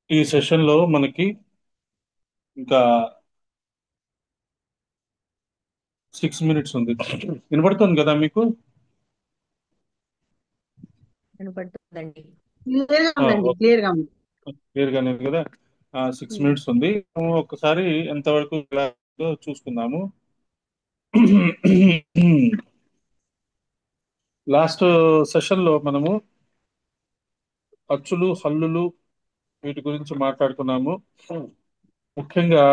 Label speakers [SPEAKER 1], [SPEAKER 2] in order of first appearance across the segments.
[SPEAKER 1] ఈ సెషన్ లో మనకి ఇంకా 6 మినిట్స్ ఉంది. వినపడుతుంది కదా మీకు?
[SPEAKER 2] వినపడుతుందండి.
[SPEAKER 3] క్లియర్‌గా ఉందండి.
[SPEAKER 1] ఓకే,
[SPEAKER 3] క్లియర్‌గా ఉంది.
[SPEAKER 1] క్లియర్ గానే ఉంది కదా. 6 మినిట్స్ ఉంది. ఒక్కసారి ఎంతవరకు చూసుకుందాము. లాస్ట్ సెషన్ లో మనము అచ్చులు హల్లులు వీటి గురించి మాట్లాడుకున్నాము. ముఖ్యంగా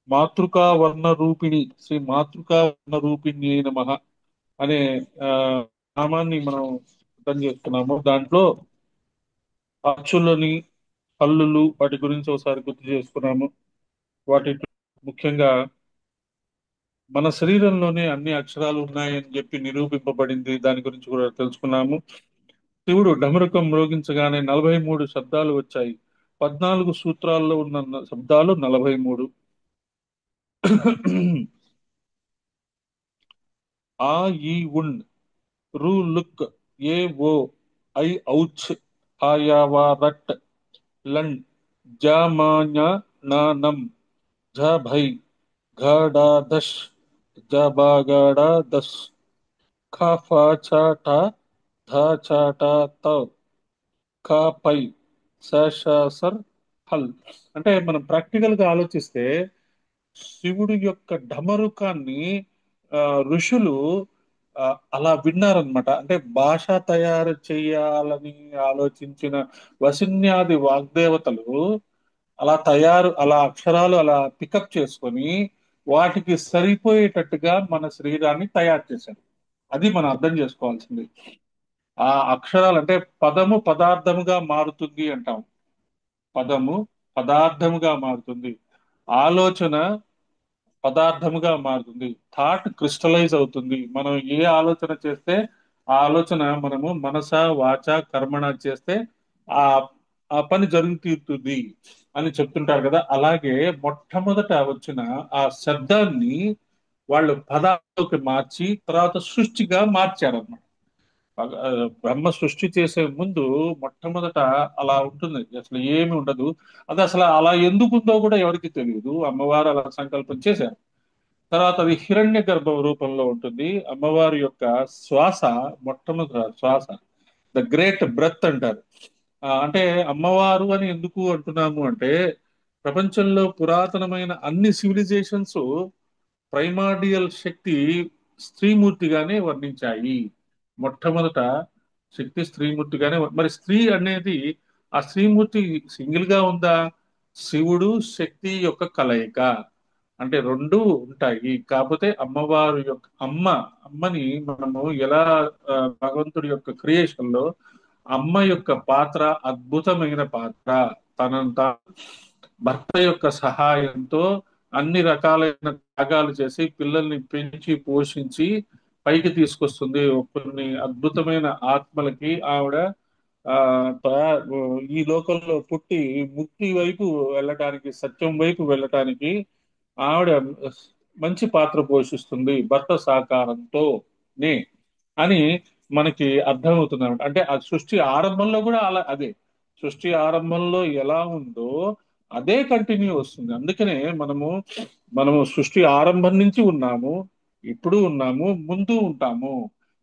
[SPEAKER 1] మాతృకా వర్ణ రూపిణి శ్రీ మాతృకా వర్ణ రూపిణి నమః అనే ఆ, నామాన్ని మనం అర్థం చేసుకున్నాము. దాంట్లో అచ్చులని హల్లులు వాటి గురించి ఒకసారి గుర్తు చేసుకున్నాము. వాటి ముఖ్యంగా మన శరీరంలోనే అన్ని అక్షరాలు ఉన్నాయని చెప్పి నిరూపింపబడింది. దాని గురించి కూడా తెలుసుకున్నాము. శివుడు డమరుకం మ్రోగించగానే 43 శబ్దాలు వచ్చాయి. 14 సూత్రాల్లో ఉన్న శబ్దాలు 43. ఆ ఈ ఉన్ రు లుక్ ఏ ఓ ఐ ఔచ్ హాయావా రట్ లం జ నం झ भई घ डा दश ज बा ग डा दश ख फ छ ठ ध छ ట త ఖ పై స ష సర్ హల్. అంటే మనం ప్రాక్టికల్ గా ఆలోచిస్తే శివుడి యొక్క ఢమరుకాన్ని ఆ, ఋషులు ఆ, అలా విన్నారనమాట. అంటే భాష తయారు చేయాలని ఆలోచించిన వసిన్యాది వాగ్దేవతలు అలా అక్షరాలు అలా పికప్ చేసుకొని వాటికి సరిపోయేటట్టుగా మన శరీరాన్ని తయారు చేశారు. అది మనం అర్థం చేసుకోవాల్సింది. ఆ అక్షరాలు అంటే పదము పదార్థముగా మారుతుంది అంటాం. పదము పదార్థముగా మారుతుంది. ఆలోచన పదార్థముగా మారుతుంది. థాట్ క్రిస్టలైజ్ అవుతుంది. మనం ఏ ఆలోచన చేస్తే ఆ ఆలోచన మనము మనస వాచ కర్మణ చేస్తే ఆ ఆ పని జరుగు తీరుతుంది అని చెప్తుంటారు కదా. అలాగే మొట్టమొదట వచ్చిన ఆ శబ్దాన్ని వాళ్ళు పదాలకు మార్చి తర్వాత సృష్టిగా మార్చారన్నమాట. ఆ, బ్రహ్మ సృష్టి చేసే ముందు మొట్టమొదట అలా ఉంటుంది, అసలు ఏమి ఉండదు. అది అసలు అలా ఎందుకుందో కూడా ఎవరికి తెలియదు. అమ్మవారు అలా సంకల్పం చేశారు. తర్వాత అది హిరణ్య గర్భ రూపంలో ఉంటుంది. అమ్మవారి యొక్క శ్వాస, మొట్టమొదటి శ్వాస, ద గ్రేట్ బ్రెత్ అంటారు. అంటే అమ్మవారు అని ఎందుకు అంటున్నాము అంటే ప్రపంచంలో పురాతనమైన అన్ని సివిలైజేషన్స్ ప్రైమార్డియల్ శక్తి స్త్రీమూర్తిగానే వర్ణించాయి. మొట్టమొదట శక్తి స్త్రీమూర్తిగానే మరి స్త్రీ అనేది ఆ స్త్రీమూర్తి సింగిల్ గా ఉందా? శివుడు శక్తి యొక్క కలయిక. అంటే రెండు ఉంటాయి. కాకపోతే అమ్మవారు యొక్క అమ్మని మనము ఎలా భగవంతుడి యొక్క క్రియేషన్ లో అమ్మ యొక్క పాత్ర అద్భుతమైన పాత్ర. తనను భర్త యొక్క సహాయంతో అన్ని రకాలైన త్యాగాలు చేసి పిల్లల్ని పెంచి పోషించి పైకి తీసుకొస్తుంది. కొన్ని అద్భుతమైన ఆత్మలకి ఆవిడ ఆ ఈ లోకంలో పుట్టి ముక్తి వైపు వెళ్ళటానికి, సత్యం వైపు వెళ్ళటానికి ఆవిడ మంచి పాత్ర పోషిస్తుంది భర్త సహకారంతో నే అని మనకి అర్థమవుతుంది అనమాట. అంటే ఆ సృష్టి ఆరంభంలో కూడా అదే సృష్టి ఆరంభంలో ఎలా ఉందో అదే కంటిన్యూ వస్తుంది. అందుకనే మనము సృష్టి ఆరంభం నుంచి ఉన్నాము, ఇప్పుడు ఉన్నాము, ముందు ఉంటాము.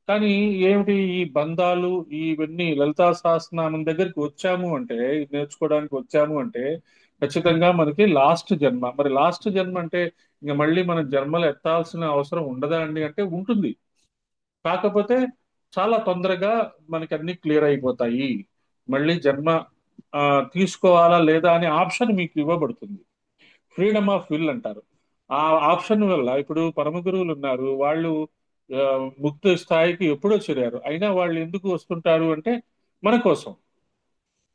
[SPEAKER 1] కానీ ఏమిటి ఈ బంధాలు ఇవన్నీ లలితా సహస్రనామం దగ్గరికి వచ్చాము అంటే, ఇది నేర్చుకోవడానికి వచ్చాము అంటే ఖచ్చితంగా మనకి లాస్ట్ జన్మ. మరి లాస్ట్ జన్మ అంటే ఇంకా మళ్ళీ మనం జన్మలు ఎత్తాల్సిన అవసరం ఉండదా అండి అంటే ఉంటుంది. కాకపోతే చాలా తొందరగా మనకి అన్ని క్లియర్ అయిపోతాయి. మళ్ళీ జన్మ ఆ, తీసుకోవాలా లేదా అనే ఆప్షన్ మీకు ఇవ్వబడుతుంది. ఫ్రీడమ్ ఆఫ్ విల్ అంటారు. ఆ ఆప్షన్ వల్ల ఇప్పుడు పరమ గురువులు ఉన్నారు. వాళ్ళు ఆ, ముక్తి స్థాయికి ఎప్పుడో చేరారు. అయినా వాళ్ళు ఎందుకు వస్తుంటారు అంటే మన కోసం.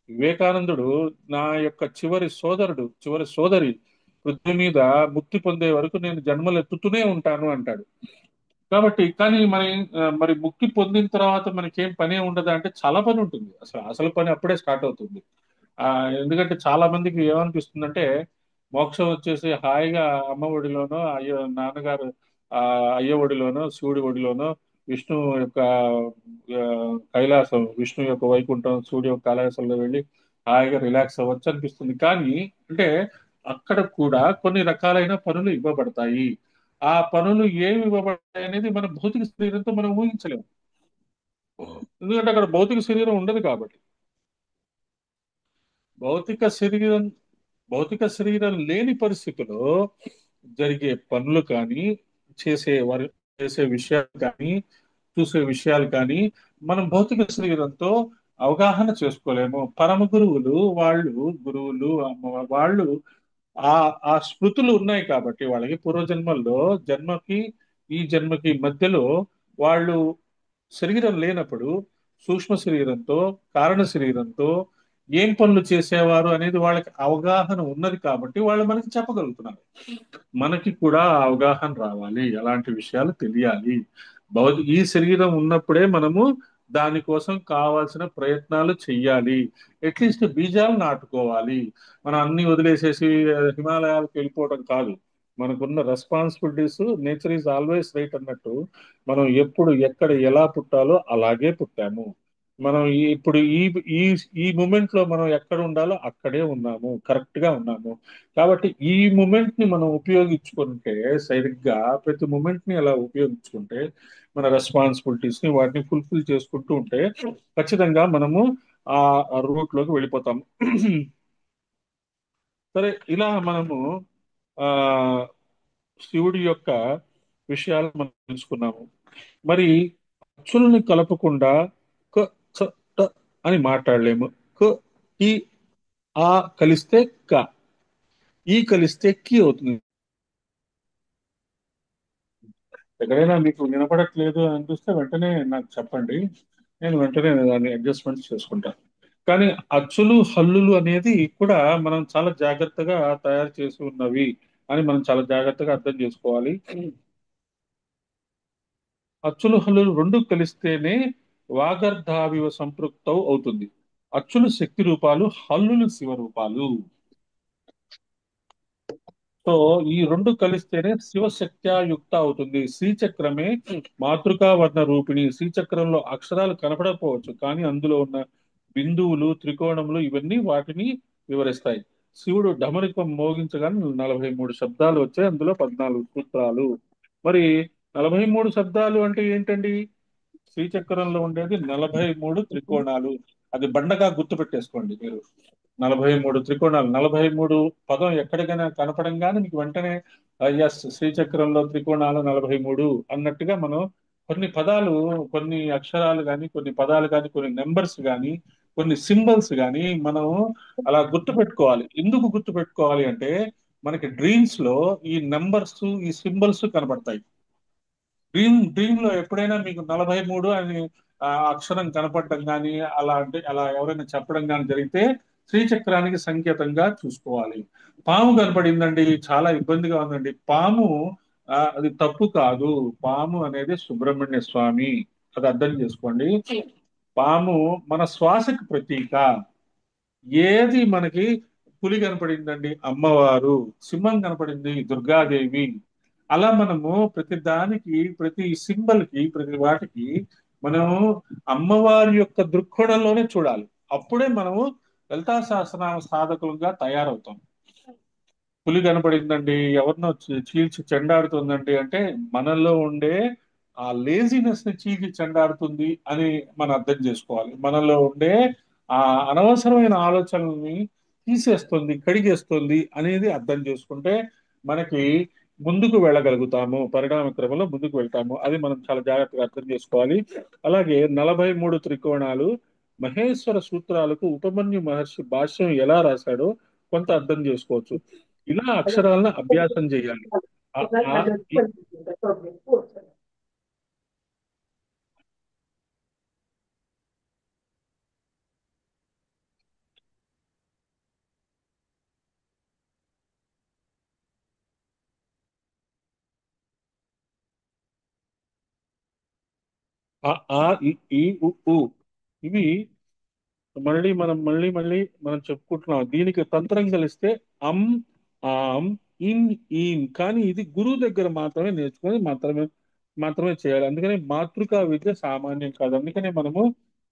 [SPEAKER 1] వివేకానందుడు నా యొక్క చివరి సోదరి పృథ్వీ మీద ముక్తి పొందే వరకు నేను జన్మలు ఎత్తుతూనే ఉంటాను అంటాడు. కాబట్టి కానీ మరి ముక్తి పొందిన తర్వాత మనకేం పనే ఉండదా అంటే చాలా పని ఉంటుంది. అసలు పని అప్పుడే స్టార్ట్ అవుతుంది. ఆ ఎందుకంటే చాలా మందికి ఏమనిపిస్తుందంటే మోక్షం వచ్చేసి హాయిగా అమ్మ ఒడిలోనో నాన్నగారు ఆ అయ్య ఒడిలోనో శివుడి ఒడిలోనో విష్ణు యొక్క కైలాసం, విష్ణు యొక్క వైకుంఠం, శివుడి యొక్క కైలాసంలో వెళ్ళి హాయిగా రిలాక్స్ అవ్వచ్చు అనిపిస్తుంది. కానీ అంటే అక్కడ కూడా కొన్ని రకాలైన పనులు ఇవ్వబడతాయి. ఆ పనులు ఏమి ఇవ్వబడతాయి అనేది మన భౌతిక శరీరంతో మనం ఊహించలేము. ఎందుకంటే అక్కడ భౌతిక శరీరం ఉండదు కాబట్టి. భౌతిక శరీరం భౌతిక శరీరం లేని పరిస్థితిలో జరిగే పనులు కానీ, చేసే వారు చేసే విషయాలు కానీ, చూసే విషయాలు కానీ మనం భౌతిక శరీరంతో అవగాహన చేసుకోలేము. పరమ గురువులు వాళ్ళు, గురువులు వాళ్ళు ఆ ఆ స్మృతులు ఉన్నాయి కాబట్టి వాళ్ళకి పూర్వజన్మల్లో జన్మకి ఈ జన్మకి మధ్యలో వాళ్ళు శరీరం లేనప్పుడు సూక్ష్మ శరీరంతో, కారణ శరీరంతో ఏం పనులు చేసేవారు అనేది వాళ్ళకి అవగాహన ఉన్నది కాబట్టి వాళ్ళు మనకి చెప్పగలుగుతున్నారు. మనకి కూడా ఆ అవగాహన రావాలి, అలాంటి విషయాలు తెలియాలి. ఈ శరీరం ఉన్నప్పుడే మనము దానికోసం కావాల్సిన ప్రయత్నాలు చెయ్యాలి. అట్లీస్ట్ బీజాలు నాటుకోవాలి. మనం అన్ని వదిలేసేసి హిమాలయాలకు వెళ్ళిపోవడం కాదు. మనకున్న responsibilities, nature is always right అన్నట్టు మనం ఎప్పుడు ఎక్కడ ఎలా పుట్టాలో అలాగే పుట్టాము. మనం ఇప్పుడు ఈ ఈ మూమెంట్ లో మనం ఎక్కడ ఉండాలో అక్కడే ఉన్నాము, కరెక్ట్ గా ఉన్నాము. కాబట్టి ఈ మూమెంట్ ని మనం ఉపయోగించుకుంటే, సరిగ్గా ప్రతి మూమెంట్ ని అలా ఉపయోగించుకుంటే, మన రెస్పాన్సిబిలిటీస్ ని వాటిని ఫుల్ఫిల్ చేసుకుంటూ ఉంటే ఖచ్చితంగా మనము ఆ రూట్ లోకి వెళ్ళిపోతాము. సరే, ఇలా మనము ఆ శివుడి యొక్క విషయాలు మనం తెలుసుకున్నాము. మరి అచ్చుల్ని కలపకుండా క చ ట అని మాట్లాడలేము. క ఈ ఆ కలిస్తే క, ఈ కలిస్తే కి అవుతుంది. ఎక్కడైనా మీకు వినపడట్లేదు అని అనిపిస్తే వెంటనే నాకు చెప్పండి. నేను వెంటనే దాన్ని అడ్జస్ట్మెంట్ చేసుకుంటాను. కానీ అచ్చులు హల్లులు అనేది కూడా మనం చాలా జాగ్రత్తగా తయారు చేసి ఉన్నవి అని మనం చాలా జాగ్రత్తగా అర్థం చేసుకోవాలి. అచ్చులు హల్లులు రెండు కలిస్తేనే వాగర్ధావివ సంపృక్తౌ అవుతుంది. అచ్చులు శక్తి రూపాలు, హల్లులు శివ రూపాలు. సో ఈ రెండు కలిస్తేనే శివశక్త్యాయుక్త అవుతుంది. శ్రీచక్రమే మాతృకా వర్ణ రూపిణి. శ్రీచక్రంలో అక్షరాలు కనపడకపోవచ్చు, కానీ అందులో ఉన్న బిందువులు, త్రికోణములు ఇవన్నీ వాటిని వివరిస్తాయి. శివుడు డమరుకం మోగించగానే 43 శబ్దాలు వచ్చాయి. అందులో 14 సూత్రాలు. మరి 43 శబ్దాలు అంటే ఏంటండి? శ్రీచక్రంలో ఉండేది 43 త్రికోణాలు. అది బండగా గుర్తు పెట్టేసుకోండి మీరు. 43 త్రికోణాలు, 43 పదం ఎక్కడికైనా కనపడంగానే మీకు వెంటనే ఎస్, శ్రీచక్రంలో త్రికోణాలు 43 అన్నట్టుగా మనం కొన్ని పదాలు, కొన్ని అక్షరాలు కానీ, కొన్ని పదాలు కానీ, కొన్ని నెంబర్స్ కానీ, కొన్ని సింబల్స్ కానీ మనం అలా గుర్తు పెట్టుకోవాలి. ఎందుకు గుర్తు పెట్టుకోవాలి అంటే మనకి డ్రీమ్స్ లో ఈ నెంబర్స్, ఈ సింబల్స్ కనపడతాయి. డ్రీమ్ లో ఎప్పుడైనా మీకు 43 అని అక్షరం కనపడటం కానీ, అలా అంటే అలా ఎవరైనా చెప్పడం కానీ జరిగితే శ్రీచక్రానికి సంకేతంగా చూసుకోవాలి. పాము కనపడిందండి, చాలా ఇబ్బందిగా ఉందండి. పాము అది తప్పు కాదు. పాము అనేది సుబ్రహ్మణ్య స్వామి. అది అర్థం చేసుకోండి. పాము మన శ్వాసకి ప్రతీక. ఏది మనకి పులి కనపడిందండి, అమ్మవారు. సింహం కనపడింది, దుర్గాదేవి. అలా మనము ప్రతి దానికి, ప్రతి సింబల్ కి, ప్రతి వాటికి మనము అమ్మవారి యొక్క దృక్కోణంలోనే చూడాలి. అప్పుడే మనము లలితా సహస్రనామ సాధకులుగా తయారవుతాం. పులి కనపడిందండి, ఎవరినో చీల్చి చెండాడుతుందండి అంటే మనలో ఉండే ఆ లేజినెస్ ని చీల్చి చెండాడుతుంది అని మనం అర్థం చేసుకోవాలి. మనలో ఉండే ఆ అనవసరమైన ఆలోచనల్ని తీసేస్తుంది, కడిగేస్తుంది అనేది అర్థం చేసుకుంటే మనకి ముందుకు వెళ్ళగలుగుతాము. పరిణామ క్రమంలో ముందుకు వెళ్తాము. అది మనం చాలా జాగ్రత్తగా అర్థం చేసుకోవాలి. అలాగే 43 త్రికోణాలు మహేశ్వర సూత్రాలకు ఉపమన్యు మహర్షి భాష్యం ఎలా రాశాడో కొంత అర్థం చేసుకోవచ్చు. ఇలా అక్షరాలను అభ్యాసం చేయాలి. ఆ ఆ ఈ ఆ ఆ ఈ ఉ ఊ ఇవి మళ్ళీ చెప్పుకుంటున్నాం. దీనికి తంత్రం కలిస్తే అం, ఆం, ఇన్, ఈన్. కానీ ఇది గురువు దగ్గర మాత్రమే నేర్చుకొని మాత్రమే మాత్రమే చేయాలి. అందుకని మాతృకా విద్య సామాన్యం కాదు. అందుకనే మనము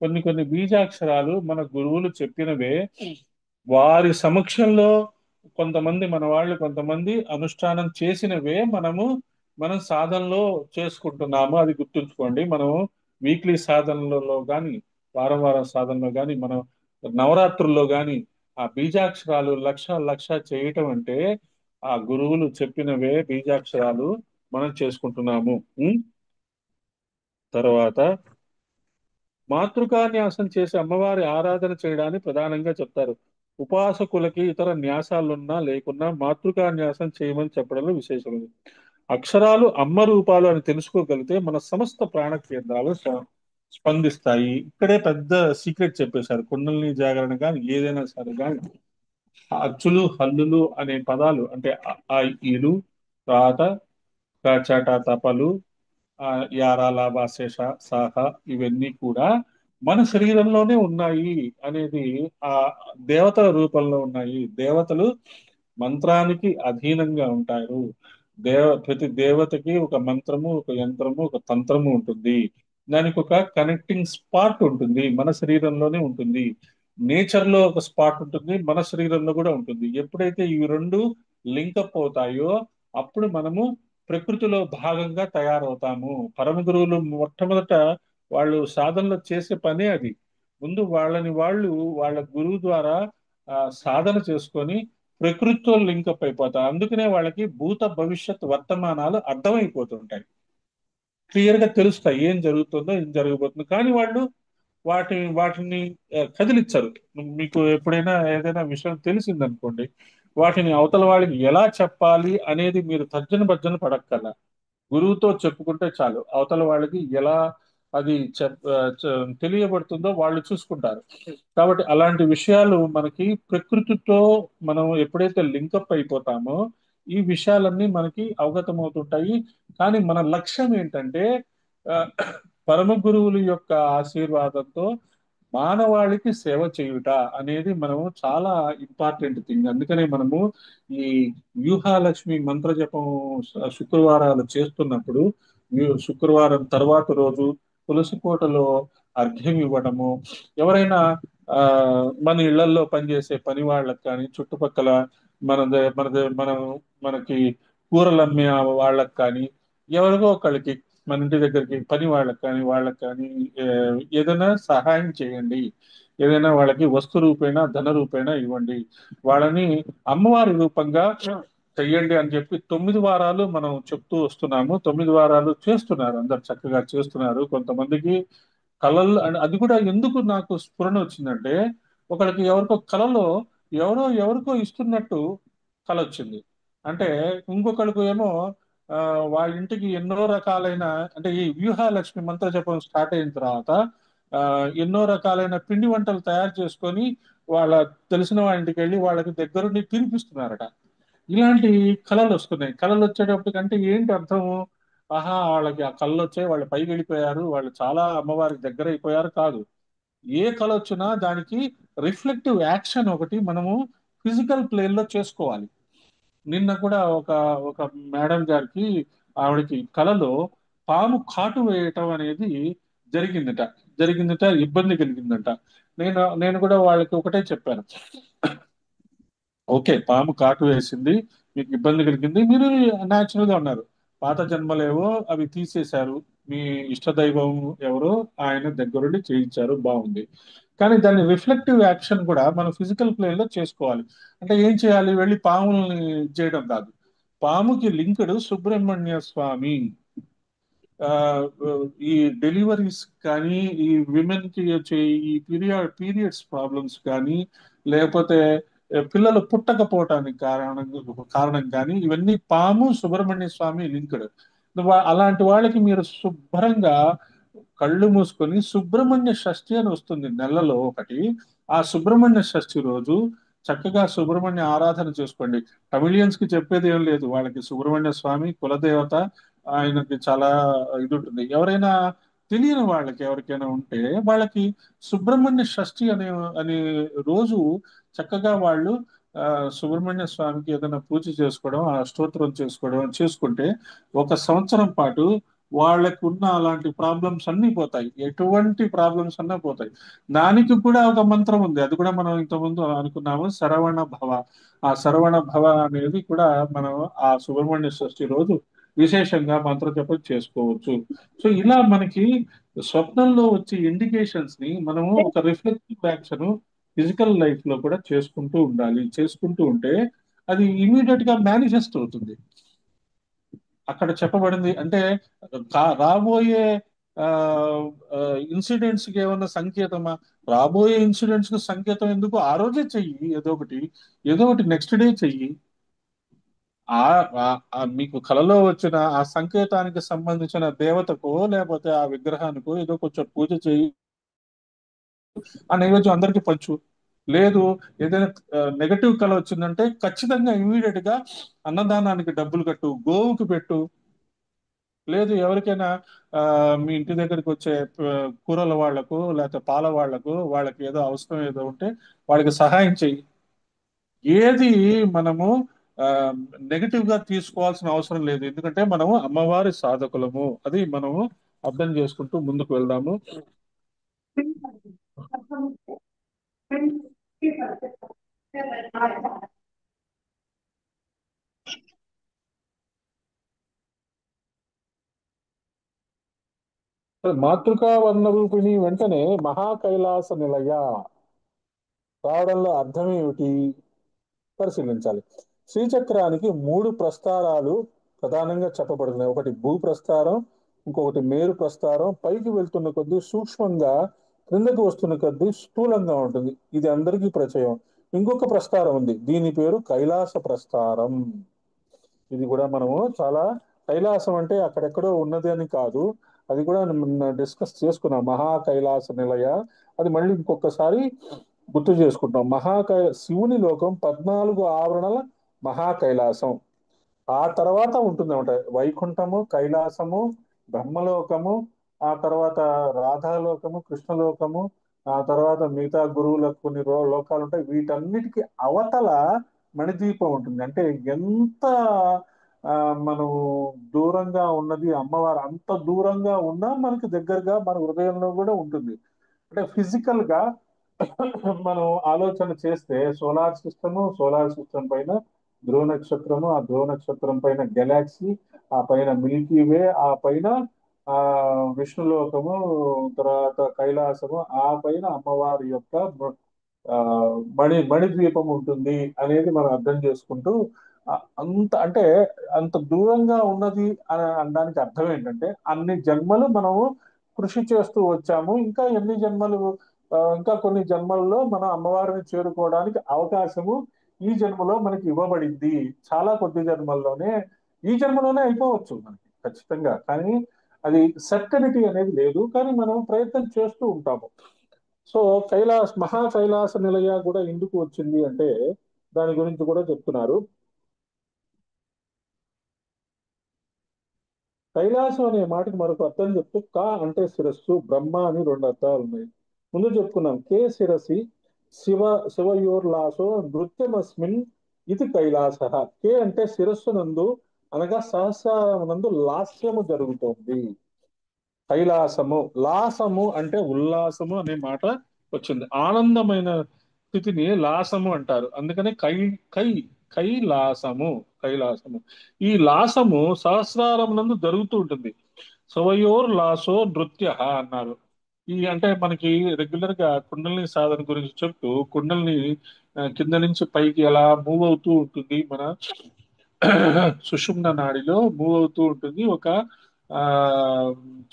[SPEAKER 1] కొన్ని కొన్ని బీజాక్షరాలు మన గురువులు చెప్పినవే. వారి సమక్షంలో కొంతమంది మన వాళ్ళు కొంతమంది అనుష్ఠానం చేసినవే మనం సాధనలో చేసుకుంటున్నాము. అది గుర్తుంచుకోండి. మనం వీక్లీ సాధనలలో కానీ, వారం వారం సాధనలో కానీ, మనం నవరాత్రుల్లో కానీ ఆ బీజాక్షరాలు లక్ష లక్ష చేయటం అంటే ఆ గురువులు చెప్పినవే బీజాక్షరాలు మనం చేసుకుంటున్నాము. ఉం? తర్వాత మాతృకాన్యాసం చేసి అమ్మవారి ఆరాధన చేయడాన్ని ప్రధానంగా చెప్తారు. ఉపాసకులకి ఇతర న్యాసాలున్నా లేకున్నా మాతృకాన్యాసం చేయమని చెప్పడంలో విశేషమైనది. అక్షరాలు అమ్మ రూపాలు అని తెలుసుకోగలిగితే మన సమస్త ప్రాణ కేంద్రాలు స్పందిస్తాయి. ఇక్కడే పెద్ద సీక్రెట్ చెప్పేశారు. కుండలిని జాగరణ కానీ ఏదైనా సరే కానీ అచ్చులు హల్లులు అనే పదాలు అంటే అ, ఆ, ఈలు, రాత, చట, తపలు, ఆ, యార లాభ శేష సాహ ఇవన్నీ కూడా మన శరీరంలోనే ఉన్నాయి అనేది ఆ దేవతల రూపంలో ఉన్నాయి. దేవతలు మంత్రానికి అధీనంగా ఉంటారు. ప్రతి దేవతకి ఒక మంత్రము, ఒక యంత్రము, ఒక తంత్రము ఉంటుంది. దానికి ఒక కనెక్టింగ్ స్పాట్ ఉంటుంది, మన శరీరంలోనే ఉంటుంది. నేచర్ లో ఒక స్పాట్ ఉంటుంది, మన శరీరంలో కూడా ఉంటుంది. ఎప్పుడైతే ఇవి రెండు లింకప్ అవుతాయో అప్పుడు మనము ప్రకృతిలో భాగంగా తయారవుతాము. పరమ గురువులు మొట్టమొదట వాళ్ళు సాధనలో చేసే పనే అది. ముందు వాళ్ళ గురువు ద్వారా సాధన చేసుకొని ప్రకృతితో లింకప్ అయిపోతారు. అందుకనే వాళ్ళకి భూత భవిష్యత్ వర్తమానాలు అర్థమైపోతుంటాయి. క్లియర్ గా తెలుస్తాయి ఏం జరుగుతుందో ఏం జరగబోతుందో. కానీ వాళ్ళు వాటిని కదిలించరు. మీకు ఎప్పుడైనా ఏదైనా విషయం తెలిసిందనుకోండి, వాటిని అవతల వాళ్ళకి ఎలా చెప్పాలి అనేది మీరు తర్జన భర్జన పడక్కర్లా. గురువుతో చెప్పుకుంటే చాలు. అవతల వాళ్ళకి ఎలా అది తెలియబడుతుందో వాళ్ళు చూసుకుంటారు. కాబట్టి అలాంటి విషయాలు మనకి ప్రకృతితో మనం ఎప్పుడైతే లింకప్ అయిపోతామో ఈ విషయాలన్నీ మనకి అవగతమవుతుంటాయి. కానీ మన లక్ష్యం ఏంటంటే ఆ, పరమ గురువుల యొక్క ఆశీర్వాదంతో మానవాళికి సేవ చేయుట అనేది మనము చాలా ఇంపార్టెంట్ థింగ్. అందుకనే మనము ఈ వ్యూహాలక్ష్మి మంత్ర జపం శుక్రవారాలు చేస్తున్నప్పుడు శుక్రవారం తర్వాత రోజు తులసి కోటలో అర్ఘ్యం ఇవ్వడము, ఎవరైనా ఆ మన ఇళ్లలో పనిచేసే పని వాళ్ళకి కానీ, చుట్టుపక్కల మనం మనకి కూరలు అమ్మే వాళ్ళకి కానీ, ఎవరికో ఒకళ్ళకి మన ఇంటి దగ్గరికి పని వాళ్ళకి కానీ ఏ, ఏదైనా సహాయం చేయండి. ఏదైనా వాళ్ళకి వస్తు రూపేణా ధన రూపేణా ఇవ్వండి. వాళ్ళని అమ్మవారి రూపంగా చెయ్యండి అని చెప్పి 9 వారాలు మనం చెప్తూ వస్తున్నాము. 9 వారాలు చేస్తున్నారు, అందరు చక్కగా చేస్తున్నారు. కొంతమందికి కళలు అది కూడా ఎందుకు నాకు స్ఫురణ వచ్చిందంటే, ఒకరికి ఎవరికో కళలో ఎవరికో ఇస్తున్నట్టు కళ వచ్చింది. అంటే ఇంకొకరికి ఏమో ఆ, వాళ్ళ ఇంటికి ఎన్నో రకాలైన, అంటే ఈ వ్యూహాలక్ష్మి మంత్ర జపం స్టార్ట్ అయిన తర్వాత ఆ, ఎన్నో రకాలైన పిండి వంటలు తయారు చేసుకొని వాళ్ళ తెలిసిన వాళ్ళ ఇంటికి వెళ్ళి వాళ్ళకి దగ్గరుండి తినిపిస్తున్నారట. ఇలాంటి కళలు వస్తున్నాయి. కళలు వచ్చేటప్పటికంటే ఏంటి అర్థము? ఆహా, వాళ్ళకి ఆ కళలు వచ్చాయి, వాళ్ళు పైకి వెళ్ళిపోయారు, వాళ్ళు చాలా అమ్మవారికి దగ్గర అయిపోయారు కాదు. ఏ కళ వచ్చినా దానికి రిఫ్లెక్టివ్ యాక్షన్ ఒకటి మనము ఫిజికల్ ప్లేన్ లో చేసుకోవాలి. నిన్న కూడా ఒక మేడం గారికి, ఆవిడకి కళలో పాము కాటు వేయటం అనేది జరిగిందట. ఇబ్బంది కలిగిందట. నేను కూడా వాళ్ళకి ఒకటే చెప్పాను. ఓకే, పాము కాటు వేసింది, మీకు ఇబ్బంది కలిగింది, మీరు న్యాచురల్ గా ఉన్నారు. పాత జన్మలేవో అవి తీసేశారు, మీ ఇష్టదైవం ఎవరో ఆయన దగ్గరుండి చేయించారు, బాగుంది. కానీ దాన్ని రిఫ్లెక్టివ్ యాక్షన్ కూడా మనం ఫిజికల్ ప్లేన్ లో చేసుకోవాలి. అంటే ఏం చేయాలి? వెళ్ళి పాముల్ని చేయడం కాదు. పాముకి లింకుడు సుబ్రహ్మణ్య స్వామి. ఆ, ఈ డెలివరీస్ కానీ, ఈ విమెన్ కి వచ్చే ఈ పీరియడ్స్ ప్రాబ్లమ్స్ కానీ, లేకపోతే పిల్లలు పుట్టకపోవటానికి కారణం కానీ, ఇవన్నీ పాము సుబ్రహ్మణ్య స్వామి లింక్డ్. అలాంటి వాళ్ళకి మీరు శుభ్రంగా కళ్ళు మూసుకొని సుబ్రహ్మణ్య షష్ఠి అని వస్తుంది నెలలో ఒకటి. ఆ సుబ్రహ్మణ్య షష్ఠి రోజు చక్కగా సుబ్రహ్మణ్య ఆరాధన చేసుకోండి. తమిళియన్స్ కి చెప్పేది ఏం లేదు, వాళ్ళకి సుబ్రహ్మణ్య స్వామి కులదేవత. ఆయనకి చాలా ఇది ఉంటుంది. ఎవరైనా తెలియని వాళ్ళకి ఎవరికైనా ఉంటే వాళ్ళకి సుబ్రహ్మణ్య షష్ఠి అనే రోజు చక్కగా వాళ్ళు ఆ, సుబ్రహ్మణ్య స్వామికి ఏదైనా పూజ చేసుకోవడం, ఆ స్తోత్రం చేసుకోవడం చేసుకుంటే 1 సంవత్సరం పాటు వాళ్ళకు ఉన్న అలాంటి ప్రాబ్లమ్స్ అన్నీ పోతాయి, ఎటువంటి ప్రాబ్లమ్స్ అన్నా పోతాయి. దానికి కూడా ఒక మంత్రం ఉంది, అది కూడా మనం ఇంతకుముందు అనుకున్నాము, శరవణ భవ. ఆ శరవణ భవ అనేది కూడా మనం ఆ సుబ్రహ్మణ్య షష్ఠి రోజు విశేషంగా మంత్ర జపం చేసుకోవచ్చు. సో ఇలా మనకి స్వప్నంలో వచ్చే ఇండికేషన్స్ ని మనము ఒక రిఫ్లెక్టివ్ యాక్షన్ ఫిజికల్ లైఫ్ లో కూడా చేసుకుంటూ ఉండాలి. చేసుకుంటూ ఉంటే అది ఇమీడియట్ గా మేనిఫెస్ట్ అవుతుంది. అక్కడ చెప్పబడింది అంటే రాబోయే ఇన్సిడెంట్స్ కి ఏమన్నా సంకేతమా? రాబోయే ఇన్సిడెంట్స్ కి సంకేతం ఎందుకు? ఆ రోజే చెయ్యి ఏదో ఒకటి, ఏదో ఒకటి నెక్స్ట్ డే చెయ్యి. మీకు కలలో వచ్చిన ఆ సంకేతానికి సంబంధించిన దేవతకో లేకపోతే ఆ విగ్రహానికో ఏదో కొంచెం పూజ చేయి, ఆ నైవేద్యం అందరికీ పంచు. లేదు, ఏదైనా నెగటివ్ కళ వచ్చిందంటే ఖచ్చితంగా ఇమీడియట్ గా అన్నదానానికి డబ్బులు కట్టు, గోవుకి పెట్టు. లేదు, ఎవరికైనా ఆ, మీ ఇంటి దగ్గరికి వచ్చే కూరల వాళ్లకు లేకపోతే పాల వాళ్లకు, వాళ్ళకి ఏదో అవసరం ఏదో ఉంటే వాళ్ళకి సహాయం చెయ్యి. ఏది మనము నెగటివ్ గా తీసుకోవాల్సిన అవసరం లేదు, ఎందుకంటే మనము అమ్మవారి సాధకులము. అది మనము అర్థం చేసుకుంటూ ముందుకు వెళ్దాము. మాతృకా వర్ణ రూపిణి వెంటనే మహా కైలాస నిలయ రావడంలో అర్థం ఏమిటి పరిశీలించాలి. శ్రీచక్రానికి మూడు ప్రస్తారాలు ప్రధానంగా చెప్పబడుతున్నాయి. ఒకటి భూ ప్రస్తారం, ఇంకొకటి మేరు ప్రస్తారం. పైకి వెళ్తున్న కొద్దీ సూక్ష్మంగా, క్రిందకి వస్తున్న కొద్దీ స్థూలంగా ఉంటుంది. ఇది అందరికీ పరిచయం. ఇంకొక ప్రస్తారం ఉంది, దీని పేరు కైలాస ప్రస్తారం. ఇది కూడా మనము చాలా, కైలాసం అంటే అక్కడెక్కడో ఉన్నది అని కాదు, అది కూడా డిస్కస్ చేసుకున్నాం. మహా కైలాస నిలయ, అది మళ్ళీ ఇంకొకసారి గుర్తు చేసుకుంటాం. శివుని లోకం 14 ఆవరణల మహా కైలాసం. ఆ తర్వాత ఉంటుందన్నమాట వైకుంఠము, కైలాసము, బ్రహ్మలోకము, ఆ తర్వాత రాధాలోకము, కృష్ణలోకము, ఆ తర్వాత మిగతా గురువులకు కొన్ని లోకాలు ఉంటాయి. వీటన్నిటికీ అవతల మణిద్వీపం ఉంటుంది. అంటే ఎంత ఆ, మనం దూరంగా ఉన్నది అమ్మవారు, అంత దూరంగా ఉన్నా మనకి దగ్గరగా మన హృదయంలో కూడా ఉంటుంది. అంటే ఫిజికల్ గా మనం ఆలోచన చేస్తే సోలార్ సిస్టమ్ పైన ధ్రువ నక్షత్రము, ఆ ధ్రువ నక్షత్రం పైన గెలాక్సీ, ఆ పైన మిల్కీ వే, ఆ పైన ఆ విష్ణులోకము, తర్వాత కైలాసము, ఆ పైన అమ్మవారి యొక్క ఆ మణిద్వీపం ఉంటుంది అనేది మనం అర్థం చేసుకుంటూ, అంత అంటే అంత దూరంగా ఉన్నది అని అనడానికి అర్థం ఏంటంటే అన్ని జన్మలు మనము కృషి చేస్తూ వచ్చాము. ఇంకా ఎన్ని జన్మలు, ఇంకా కొన్ని జన్మల్లో మనం అమ్మవారిని చేరుకోవడానికి అవకాశము ఈ జన్మలో మనకి ఇవ్వబడింది. చాలా కొద్ది జన్మల్లోనే, ఈ జన్మలోనే అయిపోవచ్చు మనకి ఖచ్చితంగా, కానీ అది సర్టనిటీ అనేది లేదు, కానీ మనం ప్రయత్నం చేస్తూ ఉంటాము. సో మహా కైలాస నిలయ కూడా ఎందుకు వచ్చింది అంటే దాని గురించి కూడా చెప్తున్నారు. కైలాసం అనే మాటకి మరొక అర్థం చెప్తూ, కా అంటే శిరస్సు, బ్రహ్మ అని రెండు అర్థాలు ఉన్నాయి. ముందు చెప్పుకున్నాం, కే శిరసి శివ శివయోర్లాసో నృత్యమస్మిన్ ఇది కైలాస. కే అంటే శిరస్సు నందు, అనగా సహస్రారమునందు లాస్యము జరుగుతోంది. కైలాసము, లాసము అంటే ఉల్లాసము అనే మాట వచ్చింది. ఆనందమైన స్థితిని లాసము అంటారు. అందుకనే కై కైలాసము, కైలాసము. ఈ లాసము సహస్రారమునందు జరుగుతూ ఉంటుంది. సవయోర్ లాసో నృత్య అన్నారు. ఈ అంటే మనకి రెగ్యులర్ గా కుండలిని సాధన గురించి చెప్తూ, కుండలిని కింద నుంచి పైకి ఎలా మూవ్ అవుతూ ఉంటుంది, మన సుషుమ్న నాడిలో మూవ్ అవుతూ ఉంటుంది. ఒక ఆ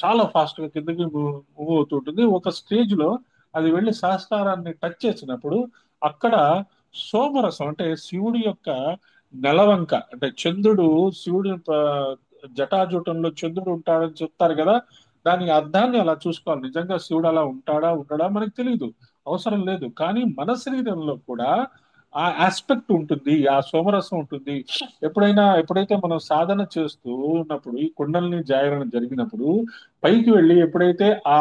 [SPEAKER 1] చాలా ఫాస్ట్ గా కిందకి మూవ్ అవుతూ ఉంటుంది. ఒక స్టేజ్ లో అది వెళ్ళి సహస్రారాన్ని టచ్ చేసినప్పుడు అక్కడ సోమరసం అంటే శివుడి యొక్క నెలవంక, అంటే చంద్రుడు, శివుడి జటాజూటంలో చంద్రుడు ఉంటాడని చెప్తారు కదా, దాని అర్థాన్ని అలా చూసుకోవాలి. నిజంగా శివుడు అలా ఉంటాడా ఉండడా మనకు తెలియదు, అవసరం లేదు. కానీ మన శరీరంలో కూడా ఆ ఆస్పెక్ట్ ఉంటుంది, ఆ సోమరసం ఉంటుంది. ఎప్పుడైతే మనం సాధన చేస్తూ ఉన్నప్పుడు, ఈ కుండలిని జాగరణ జరిగినప్పుడు పైకి వెళ్ళి ఎప్పుడైతే ఆ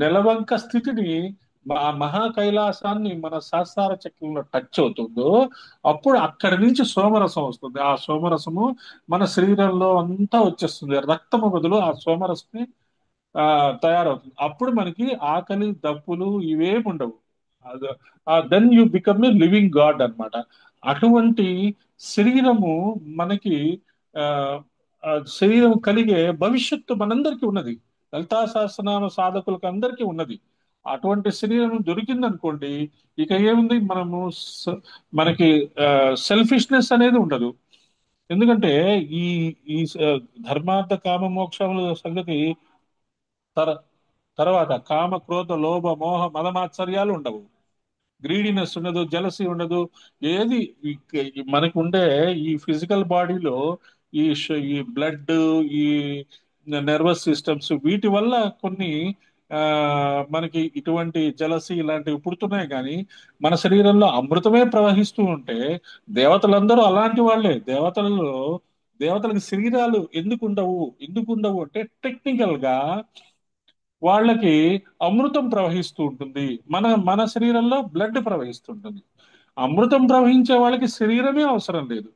[SPEAKER 1] నెలవంక స్థితిని ఆ మహా కైలాసాన్ని మన సహస్రార చక్రంలో టచ్ అవుతుందో అప్పుడు అక్కడి నుంచి సోమరసం వస్తుంది. ఆ సోమరసము మన శరీరంలో అంతా వచ్చేస్తుంది. రక్తము బదులు ఆ సోమరసం ఆ తయారవుతుంది. అప్పుడు మనకి ఆకలి దప్పులు ఇవేమి ఉండవు. Then you become a living god అన్నమాట. అటువంటి శరీరము మనకి ఆ ఆ శరీరం కలిగే భవిష్యత్తు మనందరికీ ఉన్నది. లలితా సహస్రనామ సాధకులకు అందరికీ ఉన్నది. అటువంటి శరీరం దొరికిందనుకోండి, ఇక ఏముంది, మనకి సెల్ఫిష్నెస్ అనేది ఉండదు. ఎందుకంటే ఈ ఈ ధర్మార్థ కామ మోక్షముల సంగతి తర తర్వాత కామ క్రోధ లోభ మోహ మదమాత్సర్యాలు ఉండవు. గ్రీడినెస్ ఉండదు, జలసీ ఉండదు. ఏది మనకు ఉండే ఈ ఫిజికల్ బాడీలో ఈ బ్లడ్, ఈ నర్వస్ సిస్టమ్స్ వీటి వల్ల కొన్ని ఆ మనకి ఇటువంటి జలసి ఇలాంటివి పుడుతున్నాయి. కానీ మన శరీరంలో అమృతమే ప్రవహిస్తూ ఉంటే దేవతలందరూ అలాంటి వాళ్ళే. దేవతలకు శరీరాలు ఎందుకు ఉండవు అంటే టెక్నికల్ గా వాళ్ళకి అమృతం ప్రవహిస్తూ ఉంటుంది. మన శరీరంలో బ్లడ్ ప్రవహిస్తుంటుంది. అమృతం ప్రవహించే వాళ్ళకి శరీరమే అవసరం లేదు,